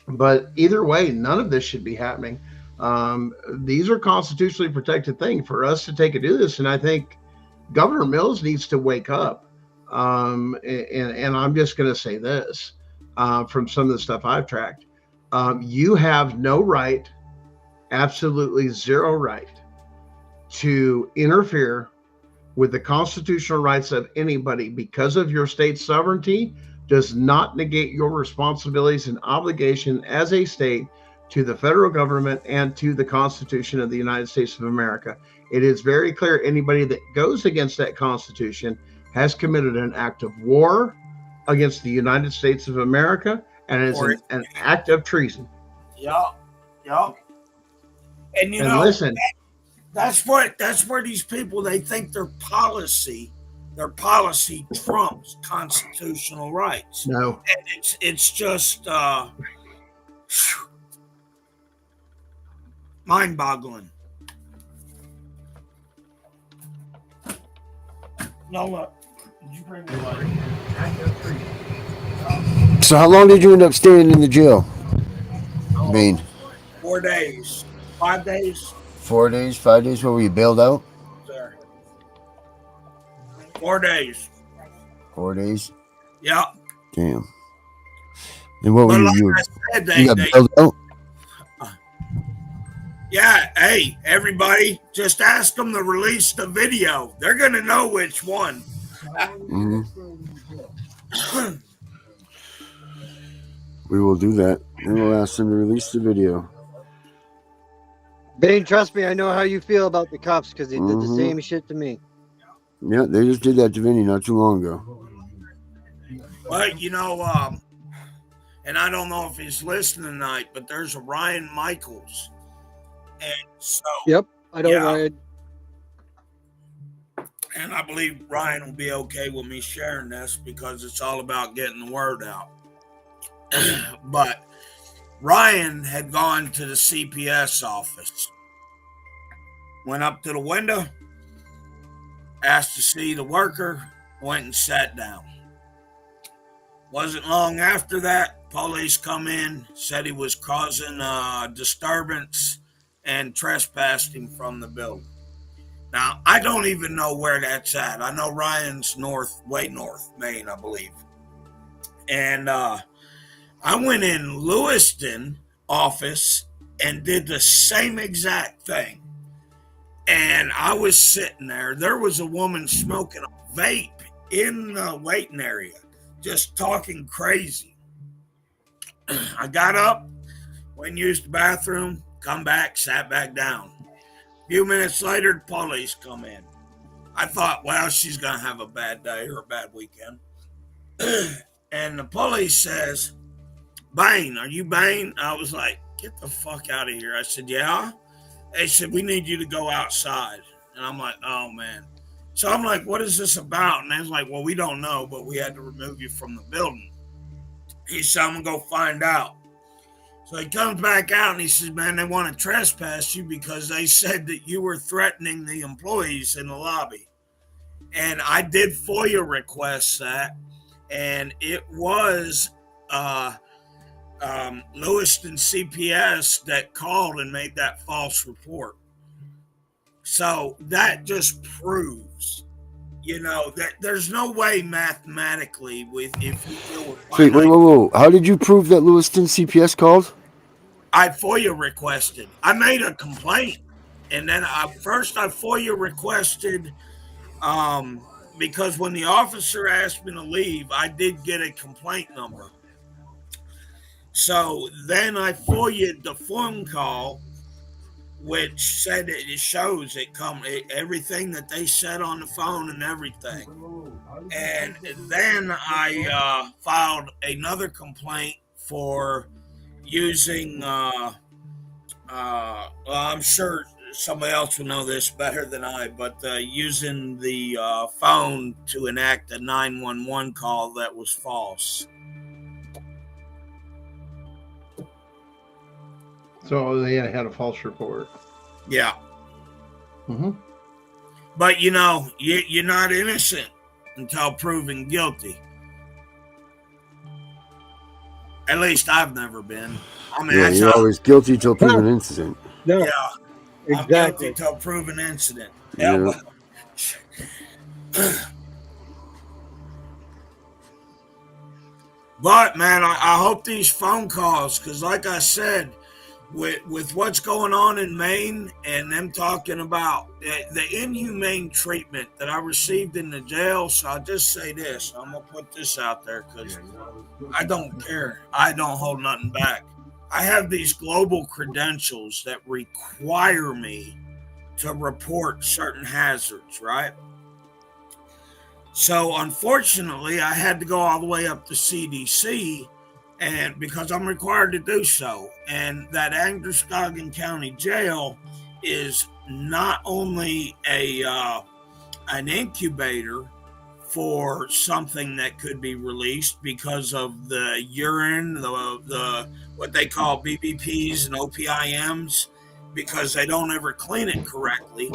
But either way, none of this should be happening. These are constitutionally protected things for us to take and do this. And I think Governor Mills needs to wake up. And I'm just going to say this from some of the stuff I've tracked. You have no right, absolutely zero right, to interfere with the constitutional rights of anybody because of your state sovereignty. Does not negate your responsibilities and obligation as a state to the federal government and to the Constitution of the United States of America. It is very clear anybody that goes against that Constitution has committed an act of war against the United States of America, and is an act of treason. Yeah. And you know, listen, that's where these people, they think their policy trumps constitutional rights. No, and it's just mind-boggling. Lola, did you bring me water? So how long did you end up staying in the jail, Bane? 4 days. 5 days? 4 days, 5 days? What were you bailed out? Sir. 4 days. 4 days. Yeah. Damn. And what But were like you? I said, You got bailed out? Yeah, hey, everybody, just ask them to release the video. They're going to know which one. Mm-hmm. We will do that. We will ask them to release the video. Bane, trust me, I know how you feel about the cops because they did the Mhm. same shit to me. Yeah, they just did that to Vinny not too long ago. But, you know, and I don't know if he's listening tonight, but there's a Ryan Michaels. And so, Yep, I don't Ryan. And I believe Ryan will be okay with me sharing this because it's all about getting the word out. But Ryan had gone to the CPS office, went up to the window, asked to see the worker, went and sat down. Wasn't long after that, police come in, said he was causing a disturbance and trespassing from the building. Now, I don't even know where that's at. I know Ryan's way north, Maine, I believe. And I went in Lewiston office and did the same exact thing. And I was sitting there. There was a woman smoking a vape in the waiting area, just talking crazy. I got up, went and used the bathroom, come back, sat back down. A few minutes later, the police come in. I thought, well, she's going to have a bad day or a bad weekend. And the police says, Bane, are you Bane? I was like, get the fuck out of here. I said, yeah. They said, we need you to go outside. And I'm like, oh, man. So I'm like, what is this about? And they was like, well, we don't know, but we had to remove you from the building. He said, I'm going to go find out. So he comes back out and he says, man, they want to trespass you because they said that you were threatening the employees in the lobby. And I did FOIA request that. And it was Lewiston CPS that called and made that false report. So that just proves, you know, that there's no way mathematically if you deal with Wait, whoa. How did you prove that Lewiston CPS called? I FOIA requested. I made a complaint. And then first I FOIA requested because when the officer asked me to leave, I did get a complaint number. So then I FOIA'd the phone call, which said it shows everything that they said on the phone and everything. And then I filed another complaint for using, I'm sure somebody else will know this better than I, but using the phone to enact a 911 call that was false. So they had a false report. Yeah. Mm-hmm. But, you know, you're not innocent until proven guilty. At least I've never been. I mean, yeah, you're always guilty till proven innocent. No, yeah, exactly. I'm guilty till proven incident. Yeah. Well, but, man, I hope these phone calls, because like I said, with what's going on in Maine and them talking about the inhumane treatment that I received in the jail. So I'll just say this. I'm going to put this out there because I don't care. I don't hold nothing back. I have these global credentials that require me to report certain hazards, right? So unfortunately, I had to go all the way up to CDC, and because I'm required to do so. And that Androscoggin County Jail is not only an incubator for something that could be released because of the urine, the what they call BBPs and OPIMs, because they don't ever clean it correctly.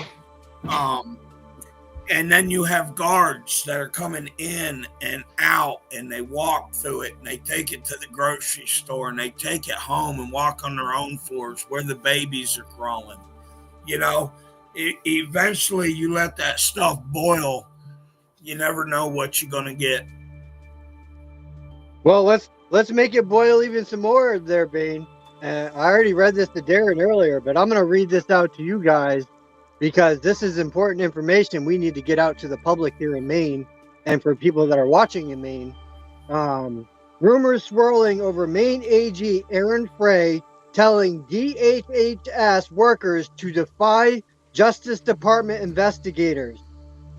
And then you have guards that are coming in and out, and they walk through it, and they take it to the grocery store, and they take it home and walk on their own floors where the babies are crawling. You know, eventually you let that stuff boil. You never know what you're going to get. Well, let's make it boil even some more there, Bane. I already read this to Darren earlier, but I'm going to read this out to you guys because this is important information we need to get out to the public here in Maine and for people that are watching in Maine. Rumors swirling over Maine AG Aaron Frey telling DHHS workers to defy Justice Department investigators.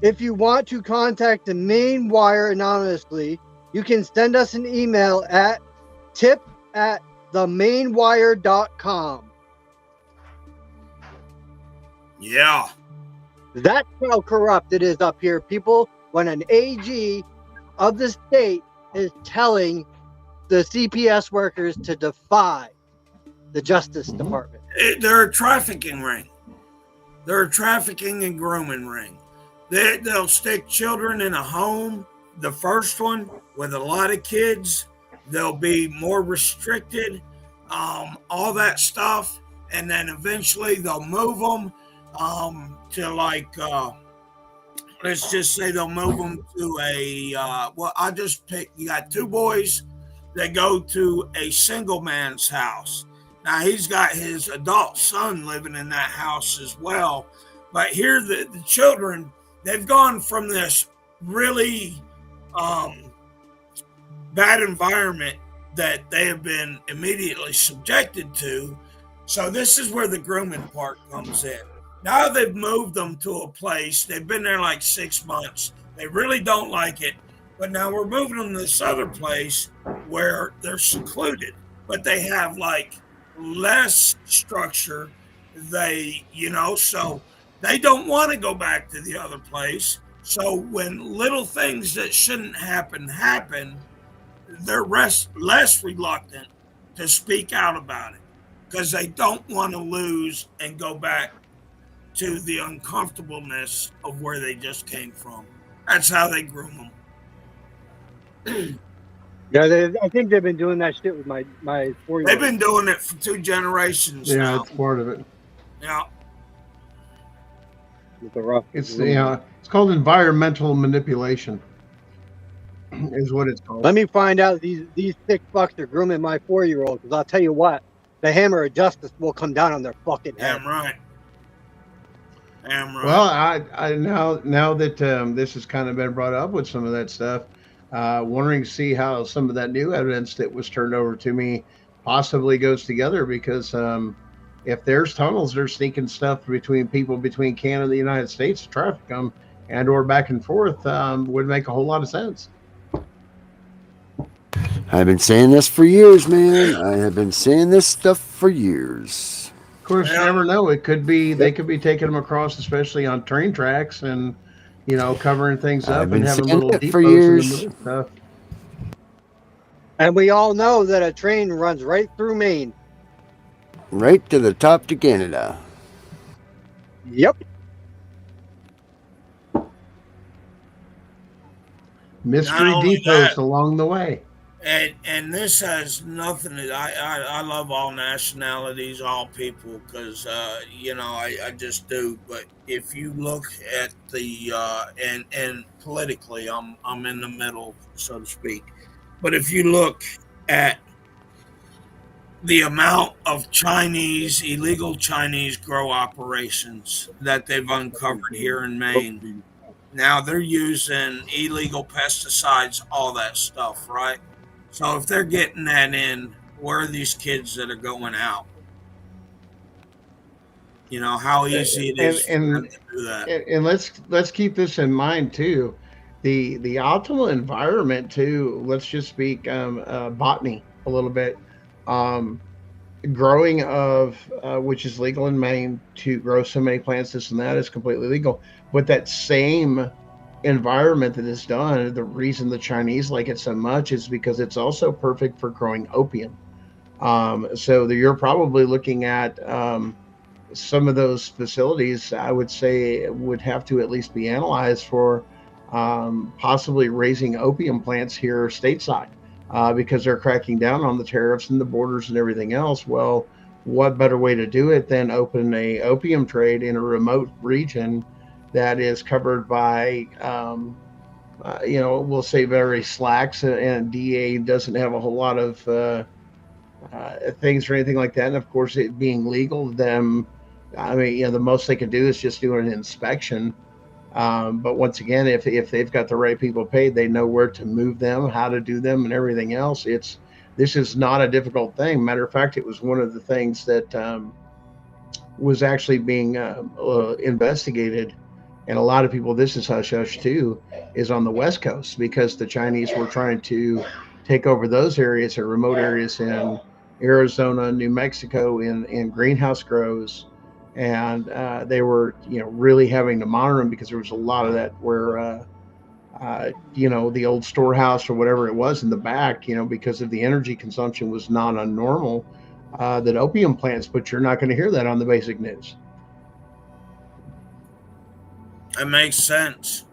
If you want to contact the Maine Wire anonymously, you can send us an email at tip@themainewire.com. Yeah. That's how corrupt it is up here, people, when an AG of the state is telling the CPS workers to defy the Justice Department. They're a trafficking ring. They're a trafficking and grooming ring. They'll stick children in a home, the first one, with a lot of kids. They'll be more restricted, all that stuff. And then eventually they'll move them to like, let's just say they'll move them to a, well, I just picked, you got two boys that go to a single man's house. Now he's got his adult son living in that house as well. But here the children, they've gone from this really bad environment that they have been immediately subjected to. So this is where the grooming part comes in. Now they've moved them to a place. They've been there like 6 months. They really don't like it. But now we're moving them to this other place where they're secluded. But they have like less structure. They, so they don't want to go back to the other place. So when little things that shouldn't happen, they're less reluctant to speak out about it because they don't want to lose and go back to the uncomfortableness of where they just came from. That's how they groom them. Yeah, I think they've been doing that shit with my 4-year-old. They've been doing it for 2 generations now. Yeah, it's part of it. Yeah. It's called environmental manipulation. Is what it's called. Let me find out these sick fucks are grooming my 4-year-old, because I'll tell you what, the hammer of justice will come down on their fucking head. Damn right. Well, I now that this has kind of been brought up with some of that stuff, wondering to see how some of that new evidence that was turned over to me possibly goes together, because if there's tunnels, they're sneaking stuff between people between Canada and the United States to traffic them and or back and forth would make a whole lot of sense. I've been saying this for years, man. I have been saying this stuff for years. Of course, you never know. It could be they could be taking them across, especially on train tracks, and covering things up and having little depots for years. And stuff. And we all know that a train runs right through Maine, right to the top to Canada. Yep. Mystery depots along the way. And this has nothing to, I love all nationalities, all people, because I just do. But if you look at the and politically, I'm in the middle, so to speak. But if you look at the amount of illegal Chinese grow operations that they've uncovered here in Maine, now they're using illegal pesticides, all that stuff, right? So if they're getting that in, where are these kids that are going out? How easy it is for them to do that. And let's keep this in mind too. The optimal environment too. Let's just speak botany a little bit. Growing of which is legal in Maine to grow so many plants, this and that is completely legal. But that same environment that is done, the reason the Chinese like it so much is because it's also perfect for growing opium. So you're probably looking at some of those facilities, I would say, would have to at least be analyzed for possibly raising opium plants here stateside, because they're cracking down on the tariffs and the borders and everything else. Well, what better way to do it than open a opium trade in a remote region that is covered by, we'll say very slacks, and DA doesn't have a whole lot of things or anything like that. And of course, it being legal, them, I mean, the most they can do is just do an inspection. But once again, if they've got the right people paid, they know where to move them, how to do them, and everything else. This is not a difficult thing. Matter of fact, it was one of the things that was actually being investigated, and a lot of people, this is hush hush too, is on the West Coast, because the Chinese were trying to take over those areas or remote areas in Arizona, New Mexico, in greenhouse grows, and they were really having to monitor them, because there was a lot of that where the old storehouse or whatever it was in the back, because of the energy consumption was not unnormal, that opium plants, but you're not going to hear that on the basic news. It makes sense.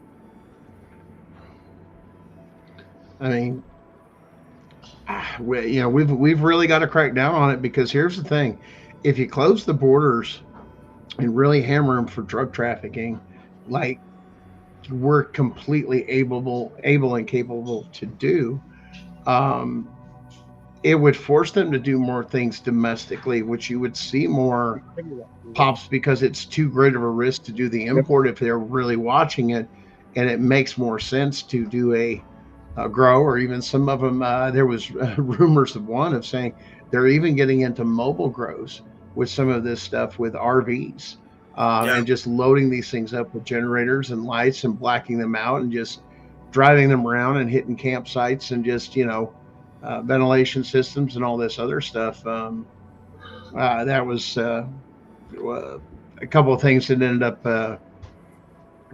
I mean, we've really got to crack down on it, because here's the thing: if you close the borders and really hammer them for drug trafficking, like we're completely able and capable to do, it would force them to do more things domestically, which you would see more pops, because it's too great of a risk to do the import if they're really watching it, and it makes more sense to do a grow, or even some of them. There was rumors of one of saying they're even getting into mobile grows with some of this stuff with RVs, and just loading these things up with generators and lights and blacking them out and just driving them around and hitting campsites and just ventilation systems and all this other stuff. That was a couple of things that ended up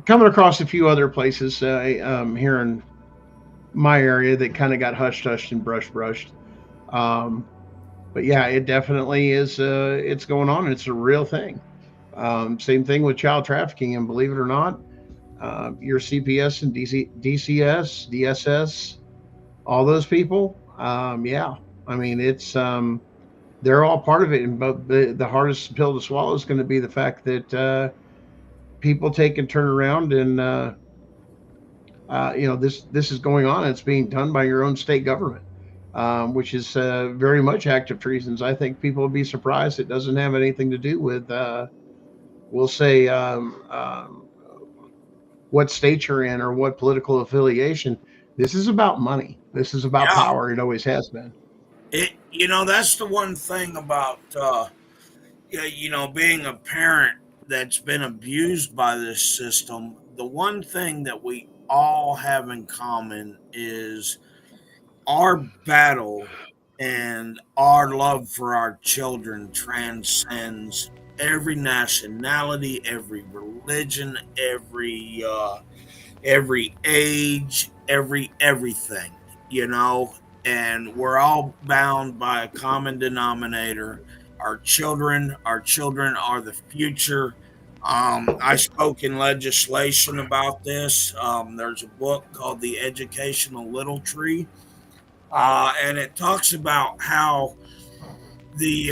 coming across a few other places here in my area that kind of got hushed and brushed. But yeah, it definitely is. It's going on. It's a real thing. Same thing with child trafficking, and believe it or not, your CPS and DCS, DSS, all those people. Yeah, I mean, it's they're all part of it. But the hardest pill to swallow is going to be the fact that people take and turn around and this is going on. It's being done by your own state government, which is very much active treasons. I think people will be surprised. It doesn't have anything to do with, we'll say, what state you're in or what political affiliation. This is about money. This is about power. It always has been. That's the one thing about being a parent that's been abused by this system. The one thing that we all have in common is our battle and our love for our children transcends every nationality, every religion, every age, everything, and we're all bound by a common denominator. Our children are the future. I spoke in legislation about this. There's a book called The Educational Little Tree, and it talks about how the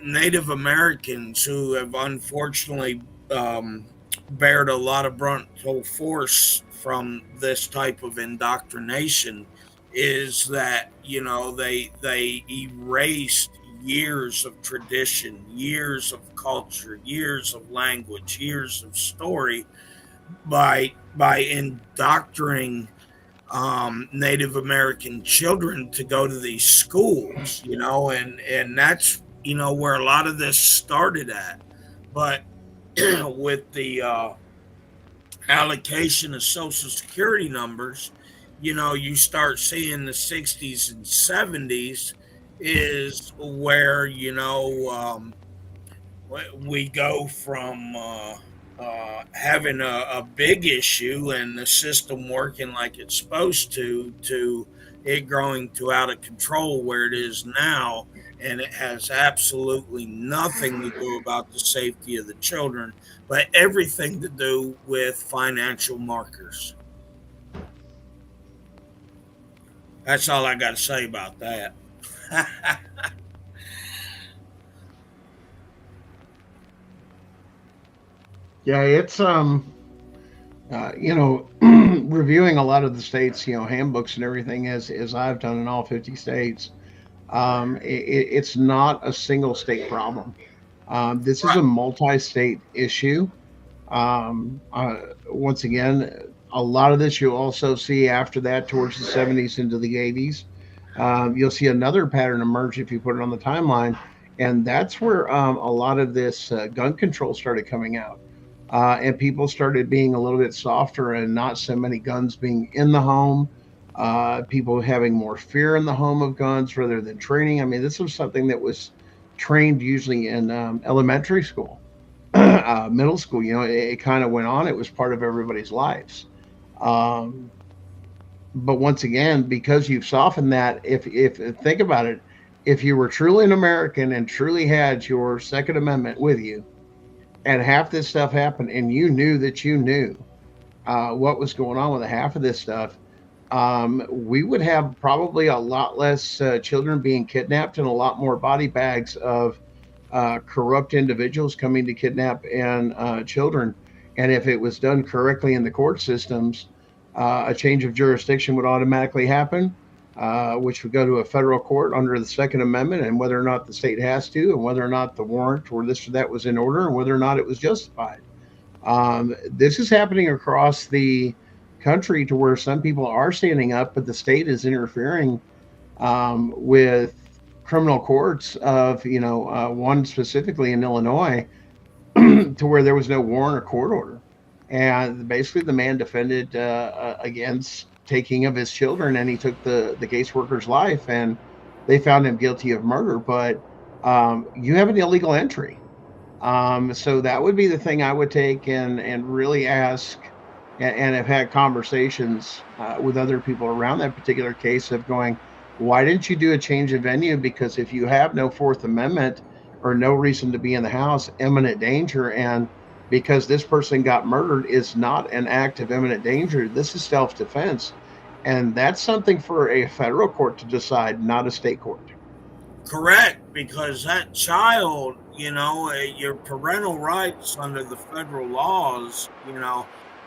Native Americans, who have unfortunately bared a lot of brutal force from this type of indoctrination, is that they erased years of tradition, years of culture, years of language, years of story by indoctrinating Native American children to go to these schools, and that's where a lot of this started at. But with the allocation of Social Security numbers, you start seeing the 60s and 70s is where we go from having a big issue and the system working like it's supposed to it growing to out of control where it is now, and it has absolutely nothing to do about the safety of the children, but everything to do with financial markers. That's all I got to say about that. Yeah, it's reviewing a lot of the states, handbooks and everything, as I've done in all 50 states. It's not a single state problem. This is Right. a multi-state issue. Once again, a lot of this you'll also see after that towards the 70s into the 80s. You'll see another pattern emerge if you put it on the timeline, and that's where a lot of this gun control started coming out. And people started being a little bit softer and not so many guns being in the home. People having more fear in the home of guns rather than training. I mean, this was something that was trained usually in elementary school, middle school. It kind of went on. It was part of everybody's lives. Um, but once again, because you've softened that, if think about it, if you were truly an American and truly had your Second Amendment with you, and half this stuff happened, and you knew that you knew what was going on with the half of this stuff, we would have probably a lot less children being kidnapped and a lot more body bags of corrupt individuals coming to kidnap and children. And if it was done correctly in the court systems, a change of jurisdiction would automatically happen, which would go to a federal court under the Second Amendment, and whether or not the state has to, and whether or not the warrant or this or that was in order, and whether or not it was justified. This is happening across the country to where some people are standing up, but the state is interfering with criminal courts of, one specifically in Illinois, to where there was no warrant or court order. And basically the man defended against taking of his children, and he took the caseworker's life, and they found him guilty of murder. But you have an illegal entry. So that would be the thing I would take and really ask, and have had conversations with other people around that particular case of going, why didn't you do a change of venue? Because if you have no Fourth Amendment or no reason to be in the house, imminent danger, and because this person got murdered is not an act of imminent danger, this is self-defense. And that's something for a federal court to decide, not a state court. Correct, because that child, your parental rights under the federal laws,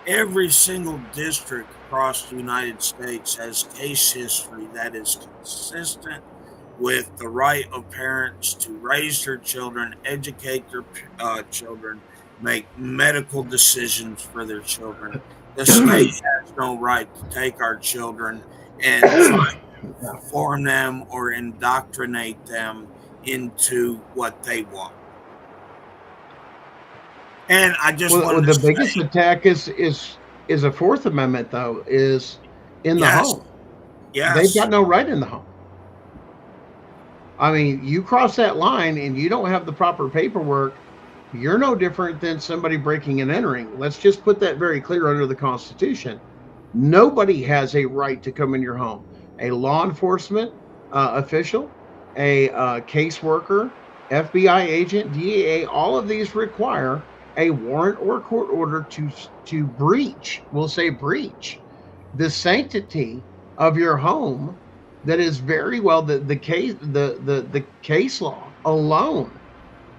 every single district across the United States has case history that is consistent with the right of parents to raise their children, educate their children, make medical decisions for their children. The state has no right to take our children and try to form them or indoctrinate them into what they want. And I just wanted the to biggest say, attack is a Fourth Amendment, though, is in the yes, home. They've yes, got no right in the home. I mean, you cross that line and you don't have the proper paperwork, you're no different than somebody breaking and entering. Let's just put that very clear under the Constitution. Nobody has a right to come in your home. A law enforcement official, a caseworker, FBI agent, DEA, all of these require a warrant or court order to breach, we'll say breach, the sanctity of your home. That is very well the case law alone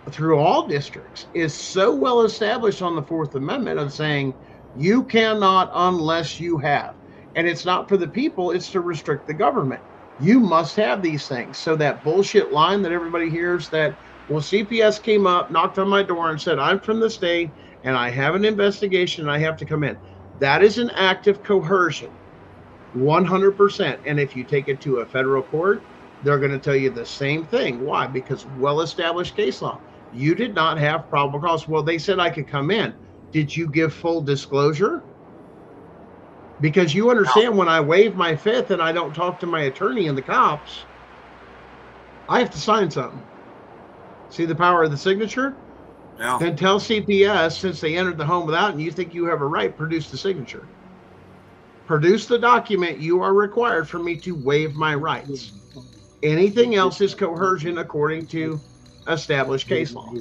through all districts is so well established on the Fourth Amendment of saying you cannot unless you have. And it's not for the people, it's to restrict the government. You must have these things. So that bullshit line that everybody hears that, well, CPS came up, knocked on my door and said, I'm from the state and I have an investigation and I have to come in. That is an act of coercion. 100%. And if you take it to a federal court, they're going to tell you the same thing. Why? Because well-established case law. You did not have probable cause. Well, they said I could come in. Did you give full disclosure? Because you understand when I waive my fifth and I don't talk to my attorney and the cops, I have to sign something. See the power of the signature? no. Then tell CPS, since they entered the home without and you think you have a right, produce the signature. Produce the document you are required for me to waive my rights. Anything else is coercion according to established case law.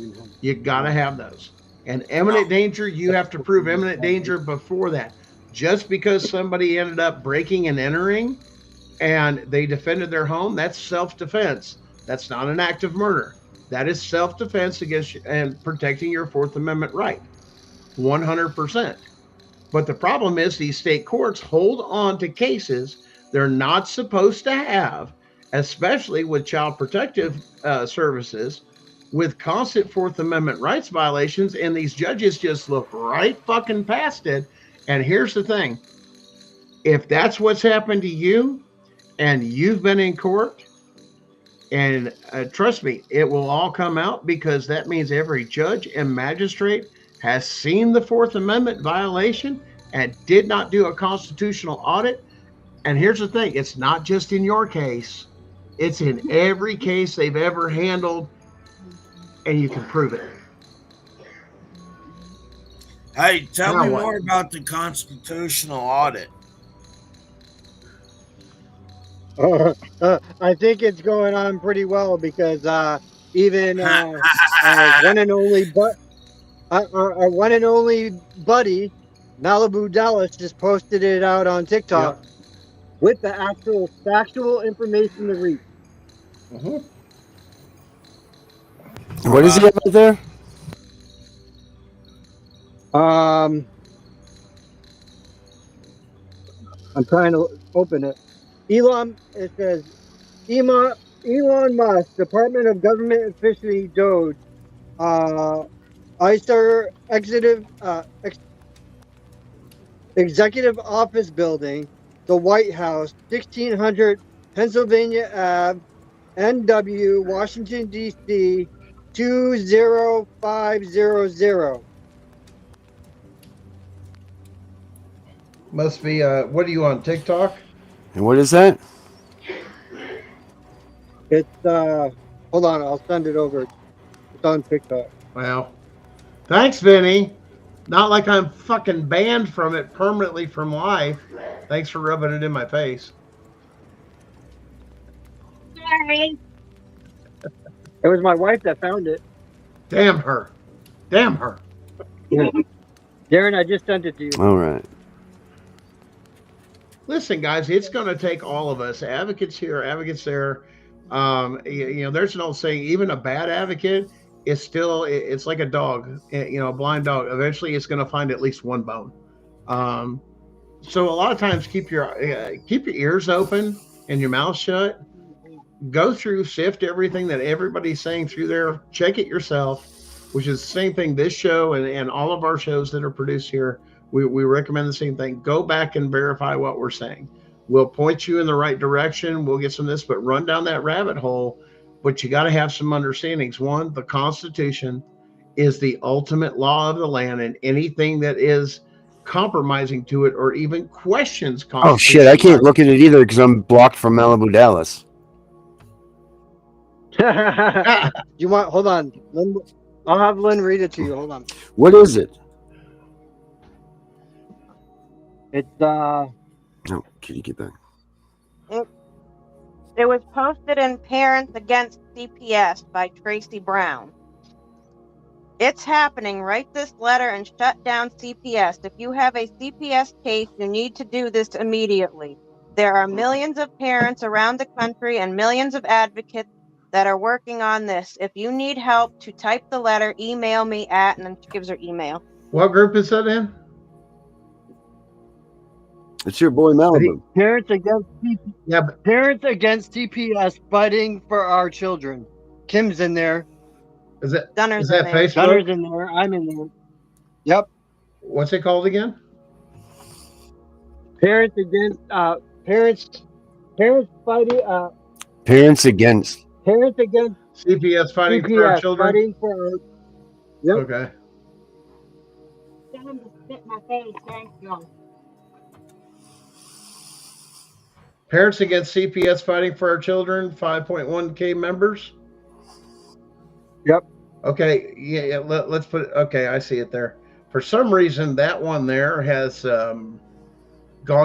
You got to have those. And imminent danger, you have to prove imminent danger before that. Just because somebody ended up breaking and entering and they defended their home, that's self-defense. That's not an act of murder. That is self-defense against and protecting your Fourth Amendment right. 100%. But the problem is these state courts hold on to cases they're not supposed to have, especially with child protective services, with constant Fourth Amendment rights violations, and these judges just look right fucking past it. And here's the thing. If that's what's happened to you and you've been in court, and trust me, it will all come out, because that means every judge and magistrate has seen the Fourth Amendment violation and did not do a constitutional audit. And here's the thing, it's not just in your case, it's in every case they've ever handled, and you can prove it. Hey, tell me more about the constitutional audit. I think it's going on pretty well, because even our one and only our one and only buddy Malibu Dallas just posted it out on TikTok with the actual factual information to read. What is he about there? I'm trying to open it. It says Elon Musk, Department of Government Efficiency, Doge, ICER Executive Office Building, the White House, 1600 Pennsylvania Ave, NW, Washington, D.C., 20500. Must be, what are you on, TikTok? And what is that? It's, hold on, I'll send it over. It's on TikTok. Well, thanks, Vinny. Not like I'm fucking banned from it permanently from life. Thanks for rubbing it in my face. Sorry. It was my wife that found it. Damn her. Damn her. Yeah. Darren, I just sent it to you. All right. Listen, guys, it's going to take all of us, advocates here, advocates there. There's an old saying, even a bad advocate is still, it's like a dog, a blind dog. Eventually it's going to find at least one bone. So a lot of times keep your ears open and your mouth shut. Go through, sift everything that everybody's saying through there. Check it yourself, which is the same thing this show and all of our shows that are produced here. We recommend the same thing. Go back and verify what we're saying. We'll point you in the right direction. We'll get some of this, but run down that rabbit hole. But you got to have some understandings. One, the Constitution is the ultimate law of the land, and anything that is compromising to it or even questions Constitution. Oh shit, I can't look at it either because I'm blocked from Malibu Dallas. You want, hold on. I'll have Lynn read it to you. Hold on. What is it? It's Oh, can you get back? It was posted in Parents Against CPS by Tracy Brown. It's happening. Write this letter and shut down CPS. If you have a CPS case, you need to do this immediately. There are millions of parents around the country and millions of advocates that are working on this. If you need help to type the letter, email me at, and then she gives her email. What group is that in? It's your boy Malibu. Parents Against CPS Fighting for Our Children. Kim's in there. Is that Dunner's that in there. Facebook? Dunner's in there. I'm in there. Yep. What's it called again? Parents Against Parents Fighting Parents Against CPS Fighting CPS for Our Children. Fighting for Our... Yep. Okay. Tell him to spit my face. Thank you. Parents Against CPS Fighting for Our Children, 5.1K members. Yep. Okay. Yeah. Let's put it. Okay. I see it there. For some reason, that one there has gone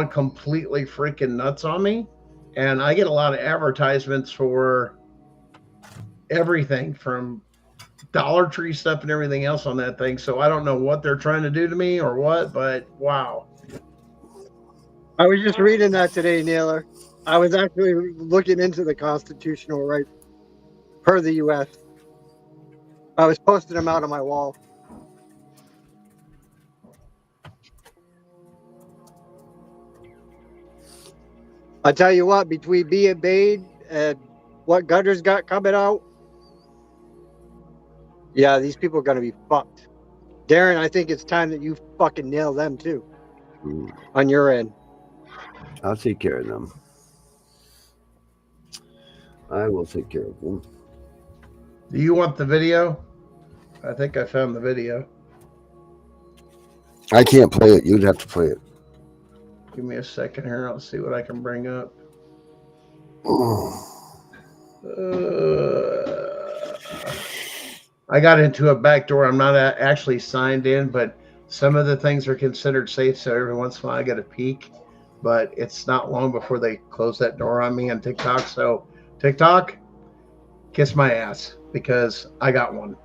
completely freaking nuts on me. and I get a lot of advertisements for everything from Dollar Tree stuff and everything else on that thing. So I don't know what they're trying to do to me or what, but wow. I was just reading that today, Naylor. I was actually looking into the constitutional rights per the U.S. I was posting them out on my wall. I tell you what, between being Bade and what Gunner's got coming out, yeah, these people are going to be fucked. Darren, I think it's time that you fucking nail them too on your end. I'll take care of them. I will take care of them. Do you want the video? I think I found the video. I can't play it. You'd have to play it. Give me a second here. I'll see what I can bring up. I got into a back door. I'm not actually signed in, but some of the things are considered safe. So every once in a while I get a peek, but it's not long before they close that door on me on TikTok. So TikTok, kiss my ass because I got one.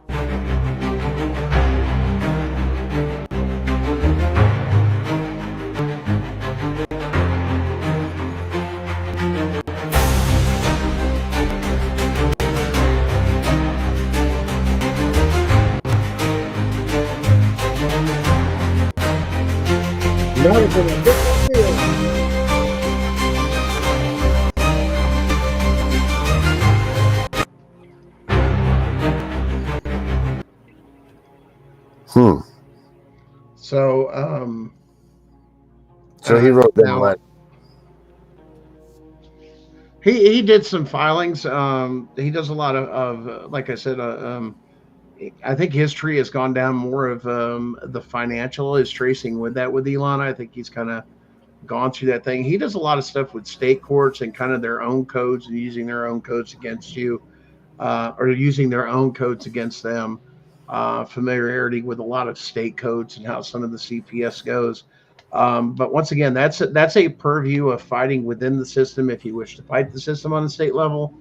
So he wrote down what? He did some filings. He does a lot of like I said, I think his tree has gone down more of the financial is tracing with that with Elon. I think he's kind of gone through that thing. He does a lot of stuff with state courts and kind of their own codes and using their own codes against you, or using their own codes against them. Familiarity with a lot of state codes and how some of the CPS goes. But once again, that's a purview of fighting within the system. If you wish to fight the system on the state level,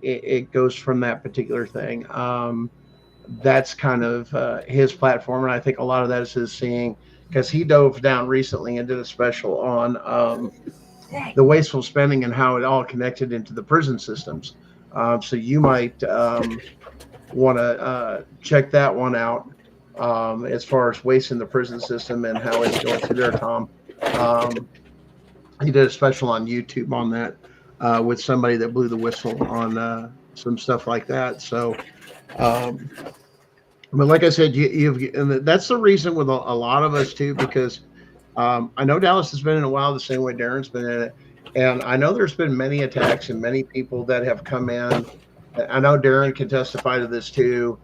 it goes from that particular thing. That's kind of his platform, and I think a lot of that is his seeing, because he dove down recently and did a special on the wasteful spending and how it all connected into the prison systems. So you might want to check that one out. As far as waste in the prison system and how it's going through there, Tom. He did a special on YouTube on that with somebody that blew the whistle on some stuff like that. So, but like I said, and that's the reason with a lot of us too, because I know Dallas has been in a while the same way Darren's been in it. And I know there's been many attacks and many people that have come in. I know Darren can testify to this too.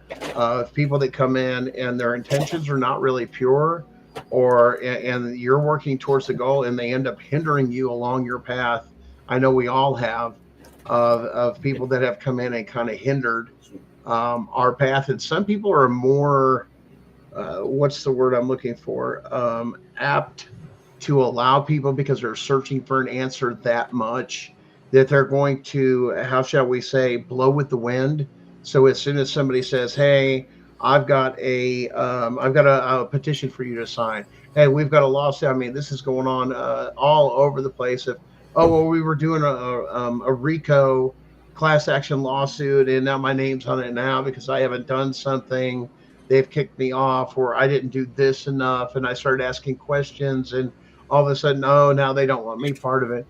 People that come in and their intentions are not really pure, and you're working towards the goal and they end up hindering you along your path. I know we all have of people that have come in and kind of hindered our path. And some people are more, what's the word I'm looking for? Apt to allow people because they're searching for an answer that much that they're going to, how shall we say, blow with the wind. So as soon as somebody says, "Hey, I've got a petition for you to sign. Hey, we've got a lawsuit." I mean, this is going on all over the place. If we were doing a RICO class action lawsuit, and now my name's on it now because I haven't done something. They've kicked me off, or I didn't do this enough, and I started asking questions, and all of a sudden, now they don't want me part of it.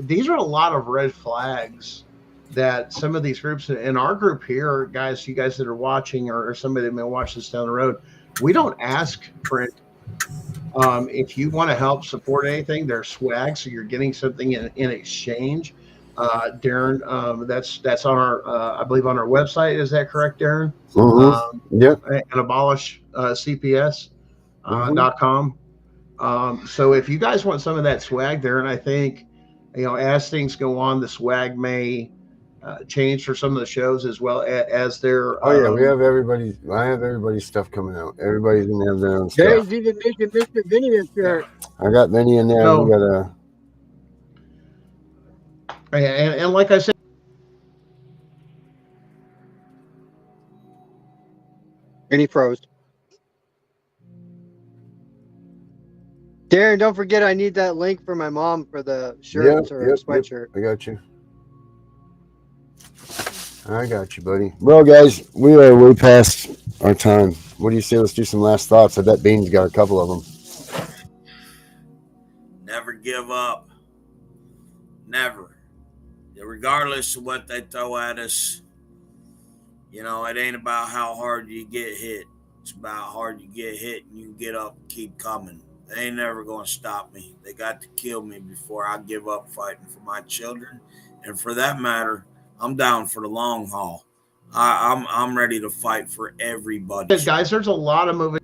These are a lot of red flags that some of these groups in our group here, guys, you guys that are watching or somebody that may watch this down the road, we don't ask for it. If you want to help support anything, there's swag, so you're getting something in exchange. Darren, that's on our, I believe on our website. Is that correct, Darren? Yep. And abolish CPS.com. So if you guys want some of that swag, Darren, I think, as things go on, the swag may change for some of the shows as well as their. Oh yeah, we have everybody. I have everybody's stuff coming out. Everybody's gonna have their own stuff. Gary's even making Mr. Vinny a shirt. I got Vinny in there. So, we got And like I said, And he froze. Darren, don't forget I need that link for my mom for the shirts or sweatshirt. I got you. I got you, buddy. Well, guys, we are way past our time. What do you say? Let's do some last thoughts. I bet Bean's got a couple of them. Never give up. Never. Regardless of what they throw at us, you know, it ain't about how hard you get hit. It's about how hard you get hit and you get up and keep coming. They ain't never going to stop me. They got to kill me before I give up fighting for my children. And for that matter, I'm down for the long haul. I'm ready to fight for everybody. Guys, there's a lot of moving.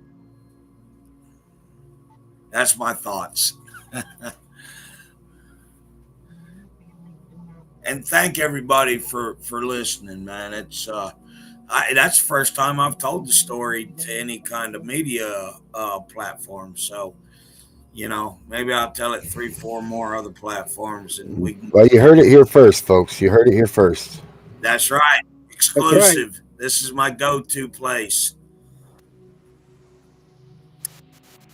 That's my thoughts. And thank everybody for listening, man. It's that's the first time I've told the story to any kind of media platform. So, you know, maybe I'll tell it 3-4 more other platforms, and we can. Well, you heard it here first, folks. You heard it here first. That's right. Exclusive. That's right. This is my go-to place.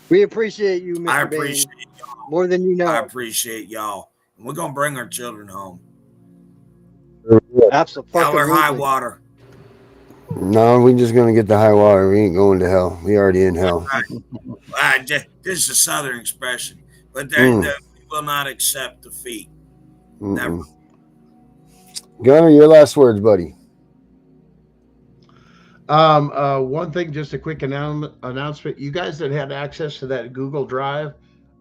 We appreciate you, Mr. I appreciate y'all. More than you know. I appreciate y'all. And we're going to bring our children home. Absolutely. Hell or high water. No, we're just going to get the high water. We ain't going to hell. We already in hell. Right. This is a Southern expression. But we will not accept defeat. Never. Gunner, your last words, buddy. One thing, just a quick announcement. You guys that had access to that Google Drive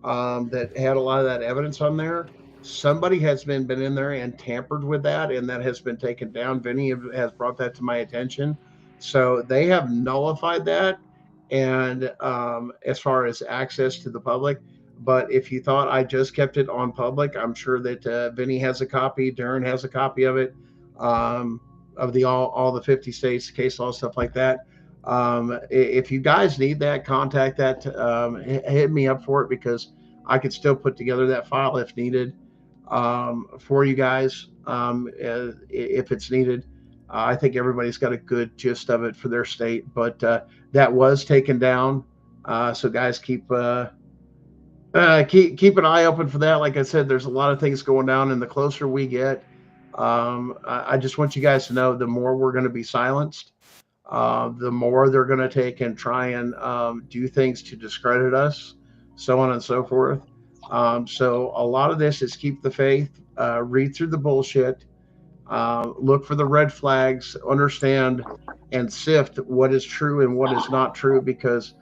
that had a lot of that evidence on there, somebody has been in there and tampered with that, and that has been taken down. Vinny has brought that to my attention. So they have nullified that, and as far as access to the public. But if you thought I just kept it on public, I'm sure that Vinny has a copy, Darren has a copy of it, of the all the 50 states, case law, stuff like that. If you guys need that, contact that, hit me up for it, because I could still put together that file if needed for you guys, if it's needed. I think everybody's got a good gist of it for their state, but that was taken down. So guys, keep an eye open for that. Like I said, there's a lot of things going down, and the closer we get, I just want you guys to know, the more we're going to be silenced, the more they're going to take and try and do things to discredit us, so on and so forth. So a lot of this is keep the faith, read through the bullshit, look for the red flags, understand and sift what is true and what is not true, because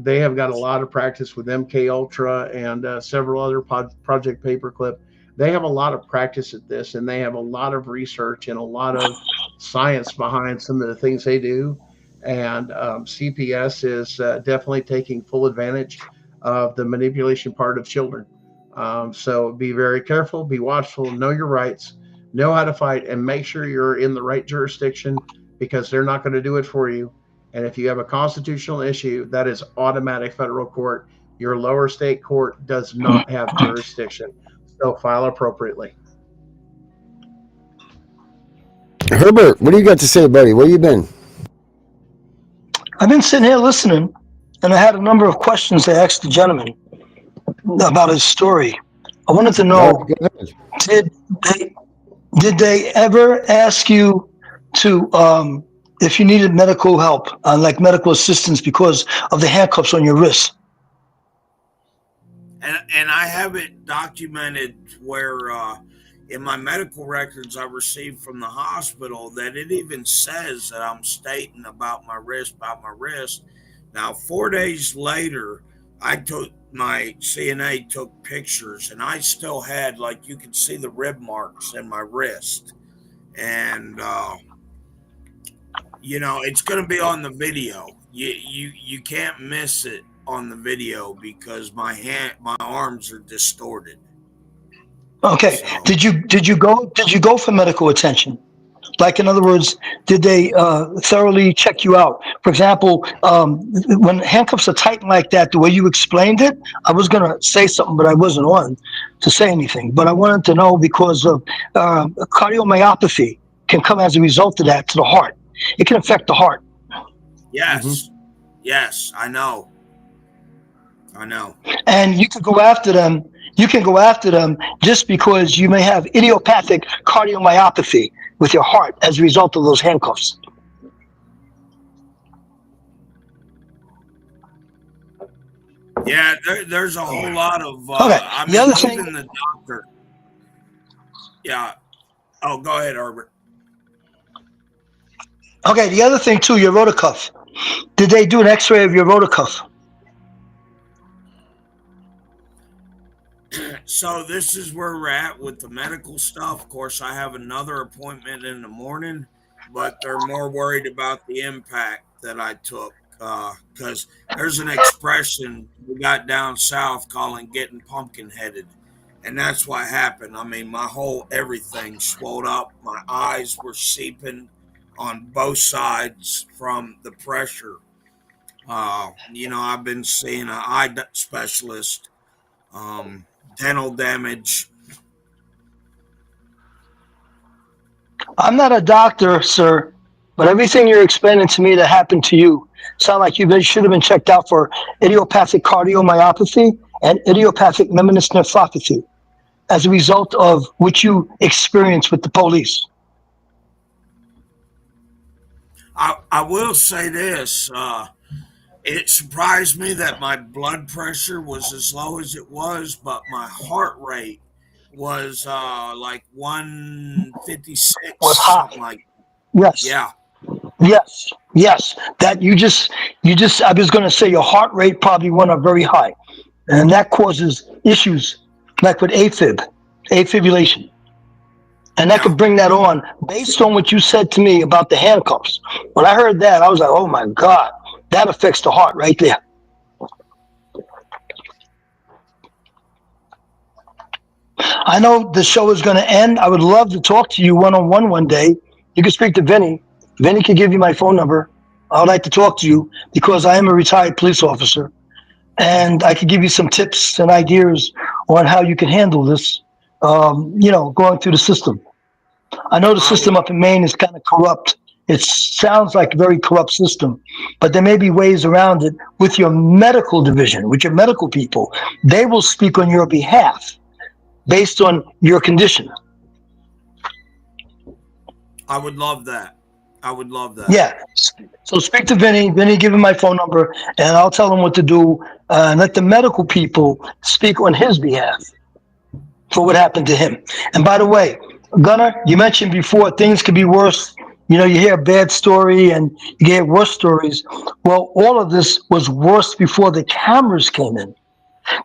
they have got a lot of practice with MK Ultra and several other Project Paperclip. They have a lot of practice at this, and they have a lot of research and a lot of science behind some of the things they do. And CPS is definitely taking full advantage of the manipulation part of children. So be very careful, be watchful, know your rights, know how to fight, and make sure you're in the right jurisdiction, because they're not going to do it for you. And if you have a constitutional issue, that is automatic federal court. Your lower state court does not have jurisdiction. So file appropriately. Herbert, what do you got to say, buddy? Where you been? I've been sitting here listening, and I had a number of questions to ask the gentleman about his story. I wanted to know, did they ever ask you to, if you needed medical help, like medical assistance, because of the handcuffs on your wrists? And I have it documented where in my medical records I received from the hospital that it even says that I'm stating about my wrist. Now, 4 days later, my CNA took pictures, and I still had, like, you could see the rib marks in my wrist. And, you know, it's going to be on the video. You can't miss it on the video, because my arms are distorted. Okay. So, did you go for medical attention? Like, in other words, did they thoroughly check you out? For example, when handcuffs are tightened like that, the way you explained it, I was going to say something, but I wasn't on to say anything. But I wanted to know because of cardiomyopathy can come as a result of that to the heart. It can affect the heart. Yes. Yes, I know. I know. And you could go after them. You can go after them just because you may have idiopathic cardiomyopathy with your heart as a result of those handcuffs. Yeah, there's a whole lot of. Okay. I The mean, other thing. even the doctor. Yeah. Oh, go ahead, Herbert. Okay. The other thing too, your rotacuff. Did they do an X-ray of your rotacuff? So this is where we're at with the medical stuff. Of course, I have another appointment in the morning, but they're more worried about the impact that I took because there's an expression we got down south calling getting pumpkin headed. And that's what happened. I mean, my whole everything swelled up. My eyes were seeping on both sides from the pressure. I've been seeing an eye specialist, dental damage. I'm not a doctor, sir, but everything you're explaining to me that happened to you sound like you should have been checked out for idiopathic cardiomyopathy and idiopathic membranous nephropathy as a result of what you experienced with the police. I will say this. It surprised me that my blood pressure was as low as it was, but my heart rate was like Was 156, high. something like that. Yes. Yeah. Yes. That you just, I was going to say your heart rate probably went up very high. And that causes issues like with afibrillation. And that could bring that on based on what you said to me about the handcuffs. When I heard that, I was like, oh my God, that affects the heart right there. I know the show is going to end. I would love to talk to you one-on-one one day. You can speak to Vinny. Vinny can give you my phone number. I would like to talk to you because I am a retired police officer. And I could give you some tips and ideas on how you can handle this, going through the system. I know the system up in Maine is kind of corrupt. It sounds like a very corrupt system, but there may be ways around it with your medical division, with your medical people. They will speak on your behalf based on your condition. I would love that. Yeah. So speak to Vinny. Vinny, give him my phone number, and I'll tell him what to do. And let the medical people speak on his behalf for what happened to him. And by the way, Gunnar, you mentioned before things could be worse. You hear a bad story and you get worse stories. Well, all of this was worse before the cameras came in.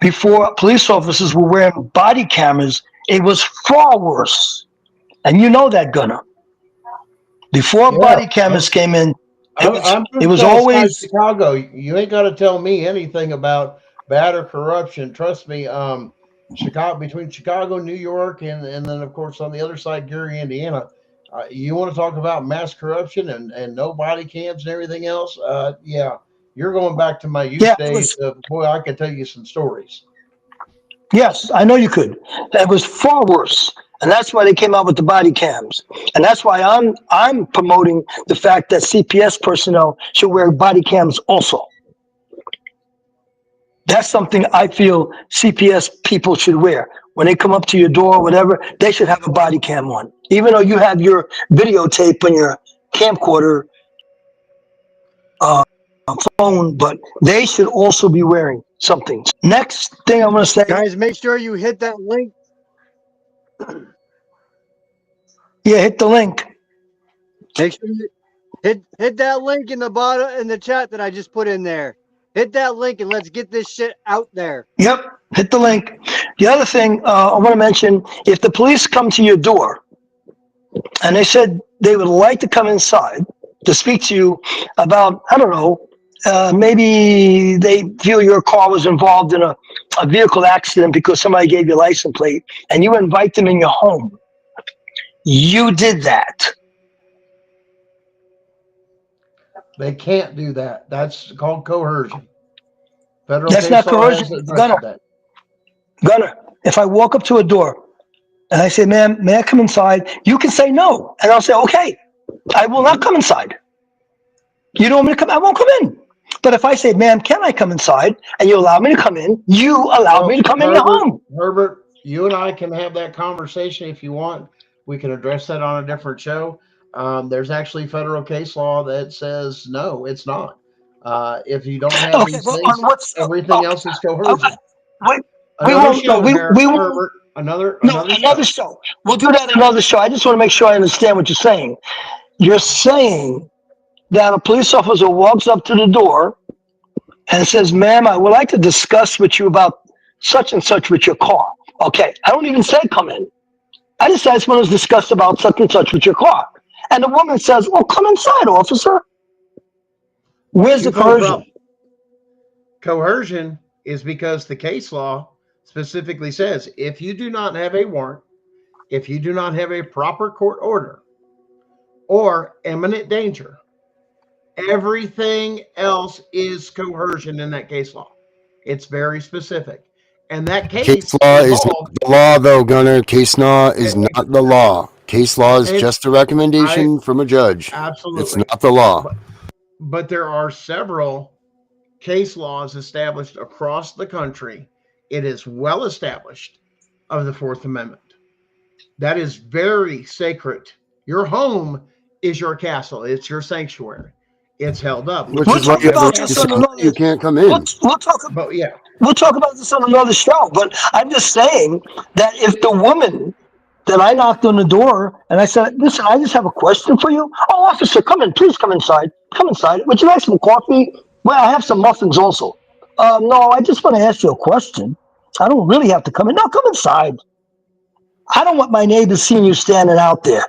Before police officers were wearing body cameras, it was far worse. And you know that, Gunnar. Before body cameras came in, it was always Chicago. You ain't got to tell me anything about bad or corruption. Trust me. Between Chicago, New York, and then of course on the other side, Gary, Indiana. You want to talk about mass corruption and no body cams and everything else? You're going back to my youth days. Boy, I could tell you some stories. Yes, I know you could. That was far worse. And that's why they came out with the body cams. And that's why I'm promoting the fact that CPS personnel should wear body cams also. That's something I feel CPS people should wear. When they come up to your door or whatever, they should have a body cam on. Even though you have your videotape on your camcorder phone, but they should also be wearing something. Next thing I'm going to say. Guys, make sure you hit that link. Yeah, hit the link. Make sure you hit that link in the bottom in the chat that I just put in there. Hit that link and let's get this shit out there. Yep, hit the link. The other thing I want to mention, if the police come to your door and they said they would like to come inside to speak to you about, I don't know, maybe they feel your car was involved in a vehicle accident because somebody gave you a license plate and you invite them in your home. You did that. They can't do that. That's called coercion. Federal That's case not law coercion. has addressed that. Gunner, if I walk up to a door and I say, ma'am, may I come inside? You can say no. And I'll say, okay, I will not come inside. You don't want me to come? I won't come in. But if I say, ma'am, can I come inside? And you allow me to come in, you allow me to come in your home. Herbert, you and I can have that conversation if you want. We can address that on a different show. There's actually federal case law that says no, it's not. If you don't have Okay, these well, things, on what's everything else is coercion. wait, we Another won't. No, show, we won't. Herbert. Another Another show. show. We'll do that another show. I just want to make sure I understand what you're saying. You're saying that a police officer walks up to the door and says, ma'am, I would like to discuss with you about such and such with your car. Okay, I don't even say come in. I just want to discuss about such and such with your car. And the woman says, well, come inside, officer. Where's the coercion? Coercion is because the case law specifically says if you do not have a warrant, if you do not have a proper court order or imminent danger, everything else is coercion in that case law. It's very specific. And that Case law is not the law, though, Gunner. Case law is not the law. Case law is just a recommendation from a judge. Absolutely. It's not the law. But there are several case laws established across the country. It is well established of the Fourth Amendment. That is very sacred. Your home is your castle. It's your sanctuary. It's held up. Which is why you have a right to say you can't come in. We'll talk about this on another show. But I'm just saying that if the woman that I knocked on the door and I said, listen, I just have a question for you. Oh, officer, come in. Please come inside. Come inside. Would you like some coffee? Well, I have some muffins also. No, I just want to ask you a question. I don't really have to come in. No, come inside. I don't want my neighbors seeing you standing out there.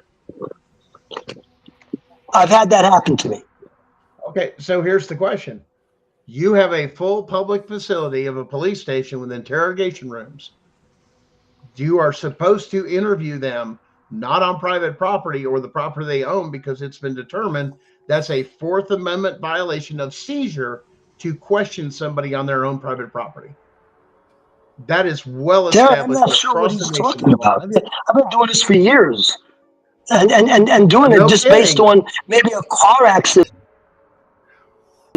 I've had that happen to me. Okay, so here's the question. You have a full public facility of a police station with interrogation rooms. You are supposed to interview them not on private property or the property they own because it's been determined that's a Fourth Amendment violation of seizure to question somebody on their own private property. That is well established. I'm not sure what he's talking about. I've been doing this for years. And doing it just based on maybe a car accident.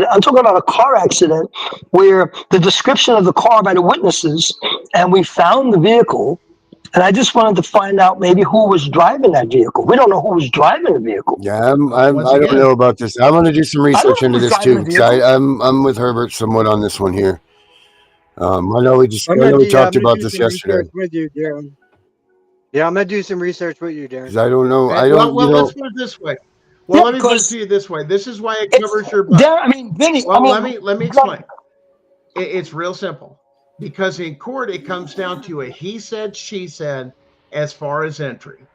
I'm talking about a car accident where the description of the car by the witnesses, and we found the vehicle, and I just wanted to find out maybe who was driving that vehicle. We don't know who was driving the vehicle. Yeah, I don't know about this. I want to do some research into this too. I'm with Herbert somewhat on this one here. I know we talked about this yesterday. With you, Darren. Yeah, I'm gonna do some research with you, Darren. I don't know. Let's put it this way. Well, let me put it to you this way. This is why it covers your butt. Vinny. Let me explain. It's real simple. Because in court, it comes down to a he said, she said, as far as entry.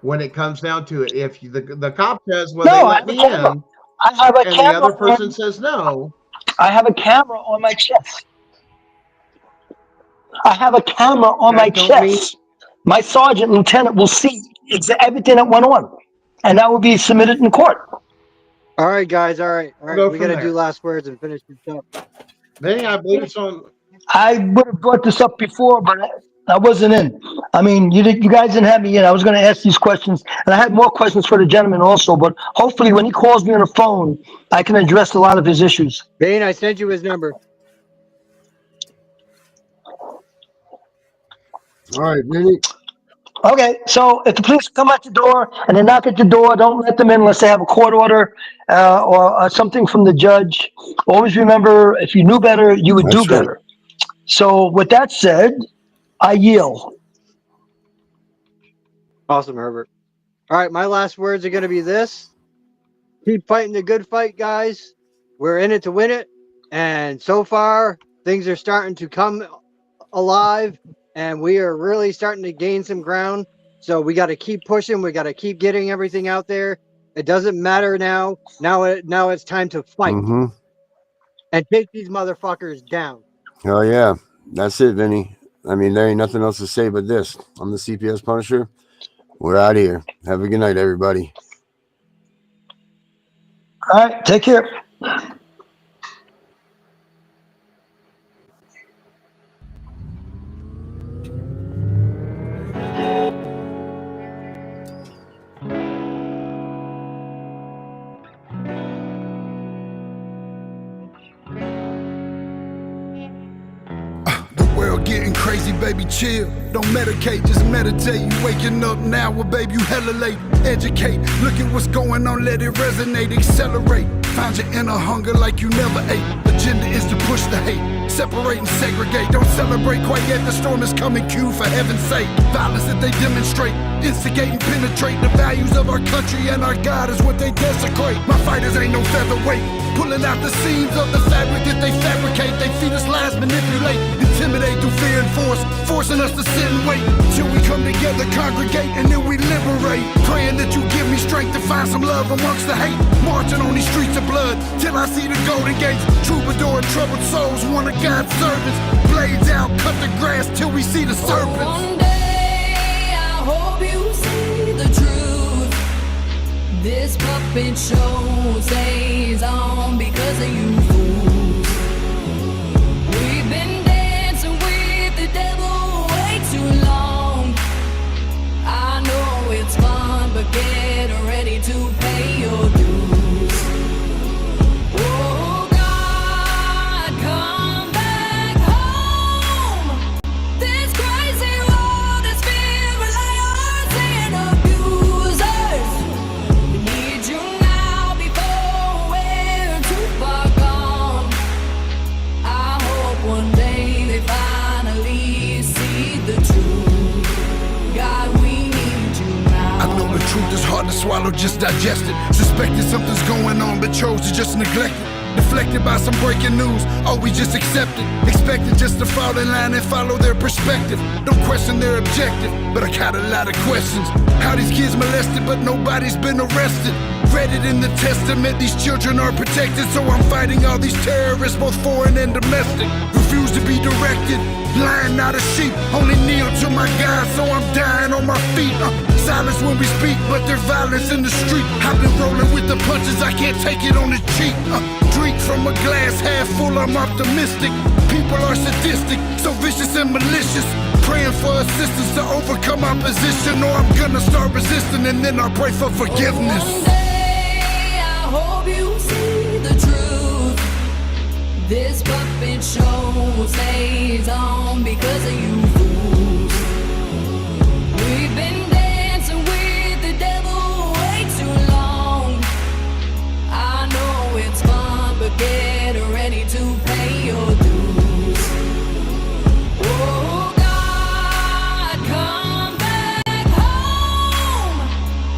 When it comes down to it, if the cop says, "Well, they let me in," I have a and camera, the other person says no, I have a camera on my chest. I have a camera on my chest. My sergeant lieutenant will see everything that went on, and that will be submitted in court. All right, guys. All right. We got to do last words and finish this up. Vinny, I believe it's on. I would have brought this up before, but I wasn't in. I mean, you guys didn't have me in. I was going to ask these questions, and I had more questions for the gentleman also, but hopefully when he calls me on the phone, I can address a lot of his issues. Bane, I sent you his number. All right, Vinny. Okay, so if the police come at your door and they knock at your door, don't let them in unless they have a court order or something from the judge. Always remember, if you knew better, you would do better. So with that said, I yield. Awesome, Herbert. All right, my last words are going to be this. Keep fighting the good fight, guys. We're in it to win it. And so far, things are starting to come alive, and we are really starting to gain some ground. So we got to keep pushing. We got to keep getting everything out there. It doesn't matter now. Now it's time to fight and take these motherfuckers down. Oh, yeah. That's it, Vinny. I mean, there ain't nothing else to say but this. I'm the CPS Punisher. We're out of here. Have a good night, everybody. All right, take care. The world getting crazy, baby, chill. Don't medicate, just meditate. You waking up now, well, baby, you hella late. Educate, look at what's going on, let it resonate, accelerate. Find your inner hunger like you never ate. Agenda is to push the hate, separate and segregate. Don't celebrate quite yet, the storm is coming, Q, for heaven's sake. Violence that they demonstrate, instigate and penetrate. The values of our country and our God is what they desecrate. My fighters ain't no featherweight, pulling out the seams of the fabric that they fabricate. They feed us lies, manipulate, intimidate through fear and force, forcing us to sit and wait till we come together, congregate, and then we liberate. Praying that you give me strength to find some love amongst the hate. Marching on these streets of blood till I see the golden gates. Troubadour and troubled souls, one of God's servants. Blades out, cut the grass till we see the serpents. One day I hope you see the truth. This puppet show stays on because of you fools. We've been dancing with the devil way too long. I know it's fun, but get ready to pay your dues. Oh God, come back home. This crazy world is filled with liars and abusers. We need you now before we're too far gone. I hope one day they finally see the truth. God, we need you now. I know the truth is hard to swallow, just digest it. Suspected something's going on, but chose to just neglect it. Deflected by some breaking news, oh, we just accept it. Expected just to fall in line and follow their perspective. Don't question their objective, but I got a lot of questions. How these kids molested, but nobody's been arrested. Read it in the testament, these children are protected. So I'm fighting all these terrorists, both foreign and domestic. Refuse to be directed, lion not a sheep. Only kneel to my God, so I'm dying on my feet. Silence when we speak, but there's violence in the street. I've been rolling with the punches, I can't take it on the cheek. Drink from a glass half full, I'm optimistic. People are sadistic, so vicious and malicious. Praying for assistance to overcome opposition, or I'm gonna start resisting and then I'll pray for forgiveness. One day I hope you see the truth. This puppet show stays on because of you fools. We've been dancing with the devil way too long. I know it's fun, but get ready to pay your dues. Oh God, come back home.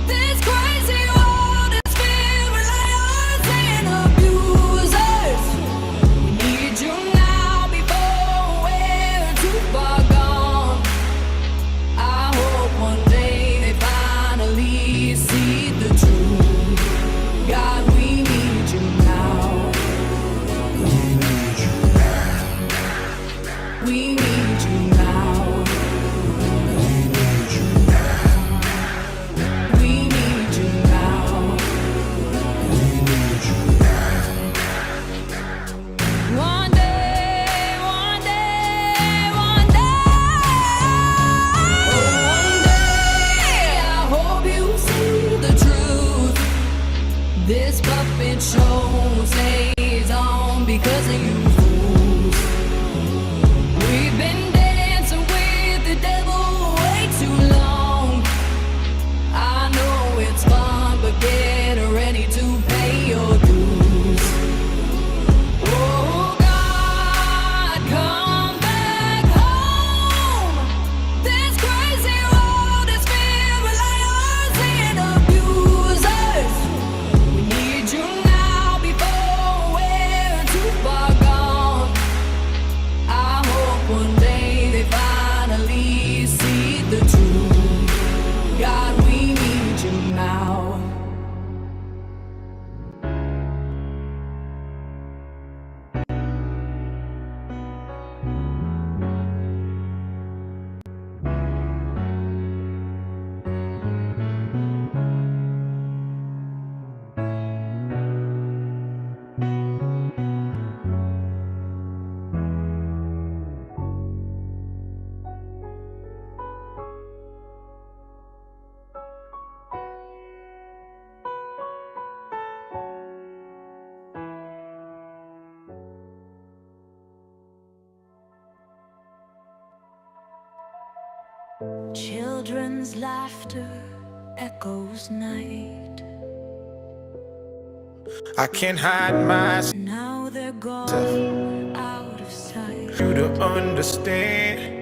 This crazy world is filled with liars and abusers. We need you now before we're too far gone. I hope one day Children's laughter echoes night. I can't hide myself. Now they're gone out of sight. You to understand.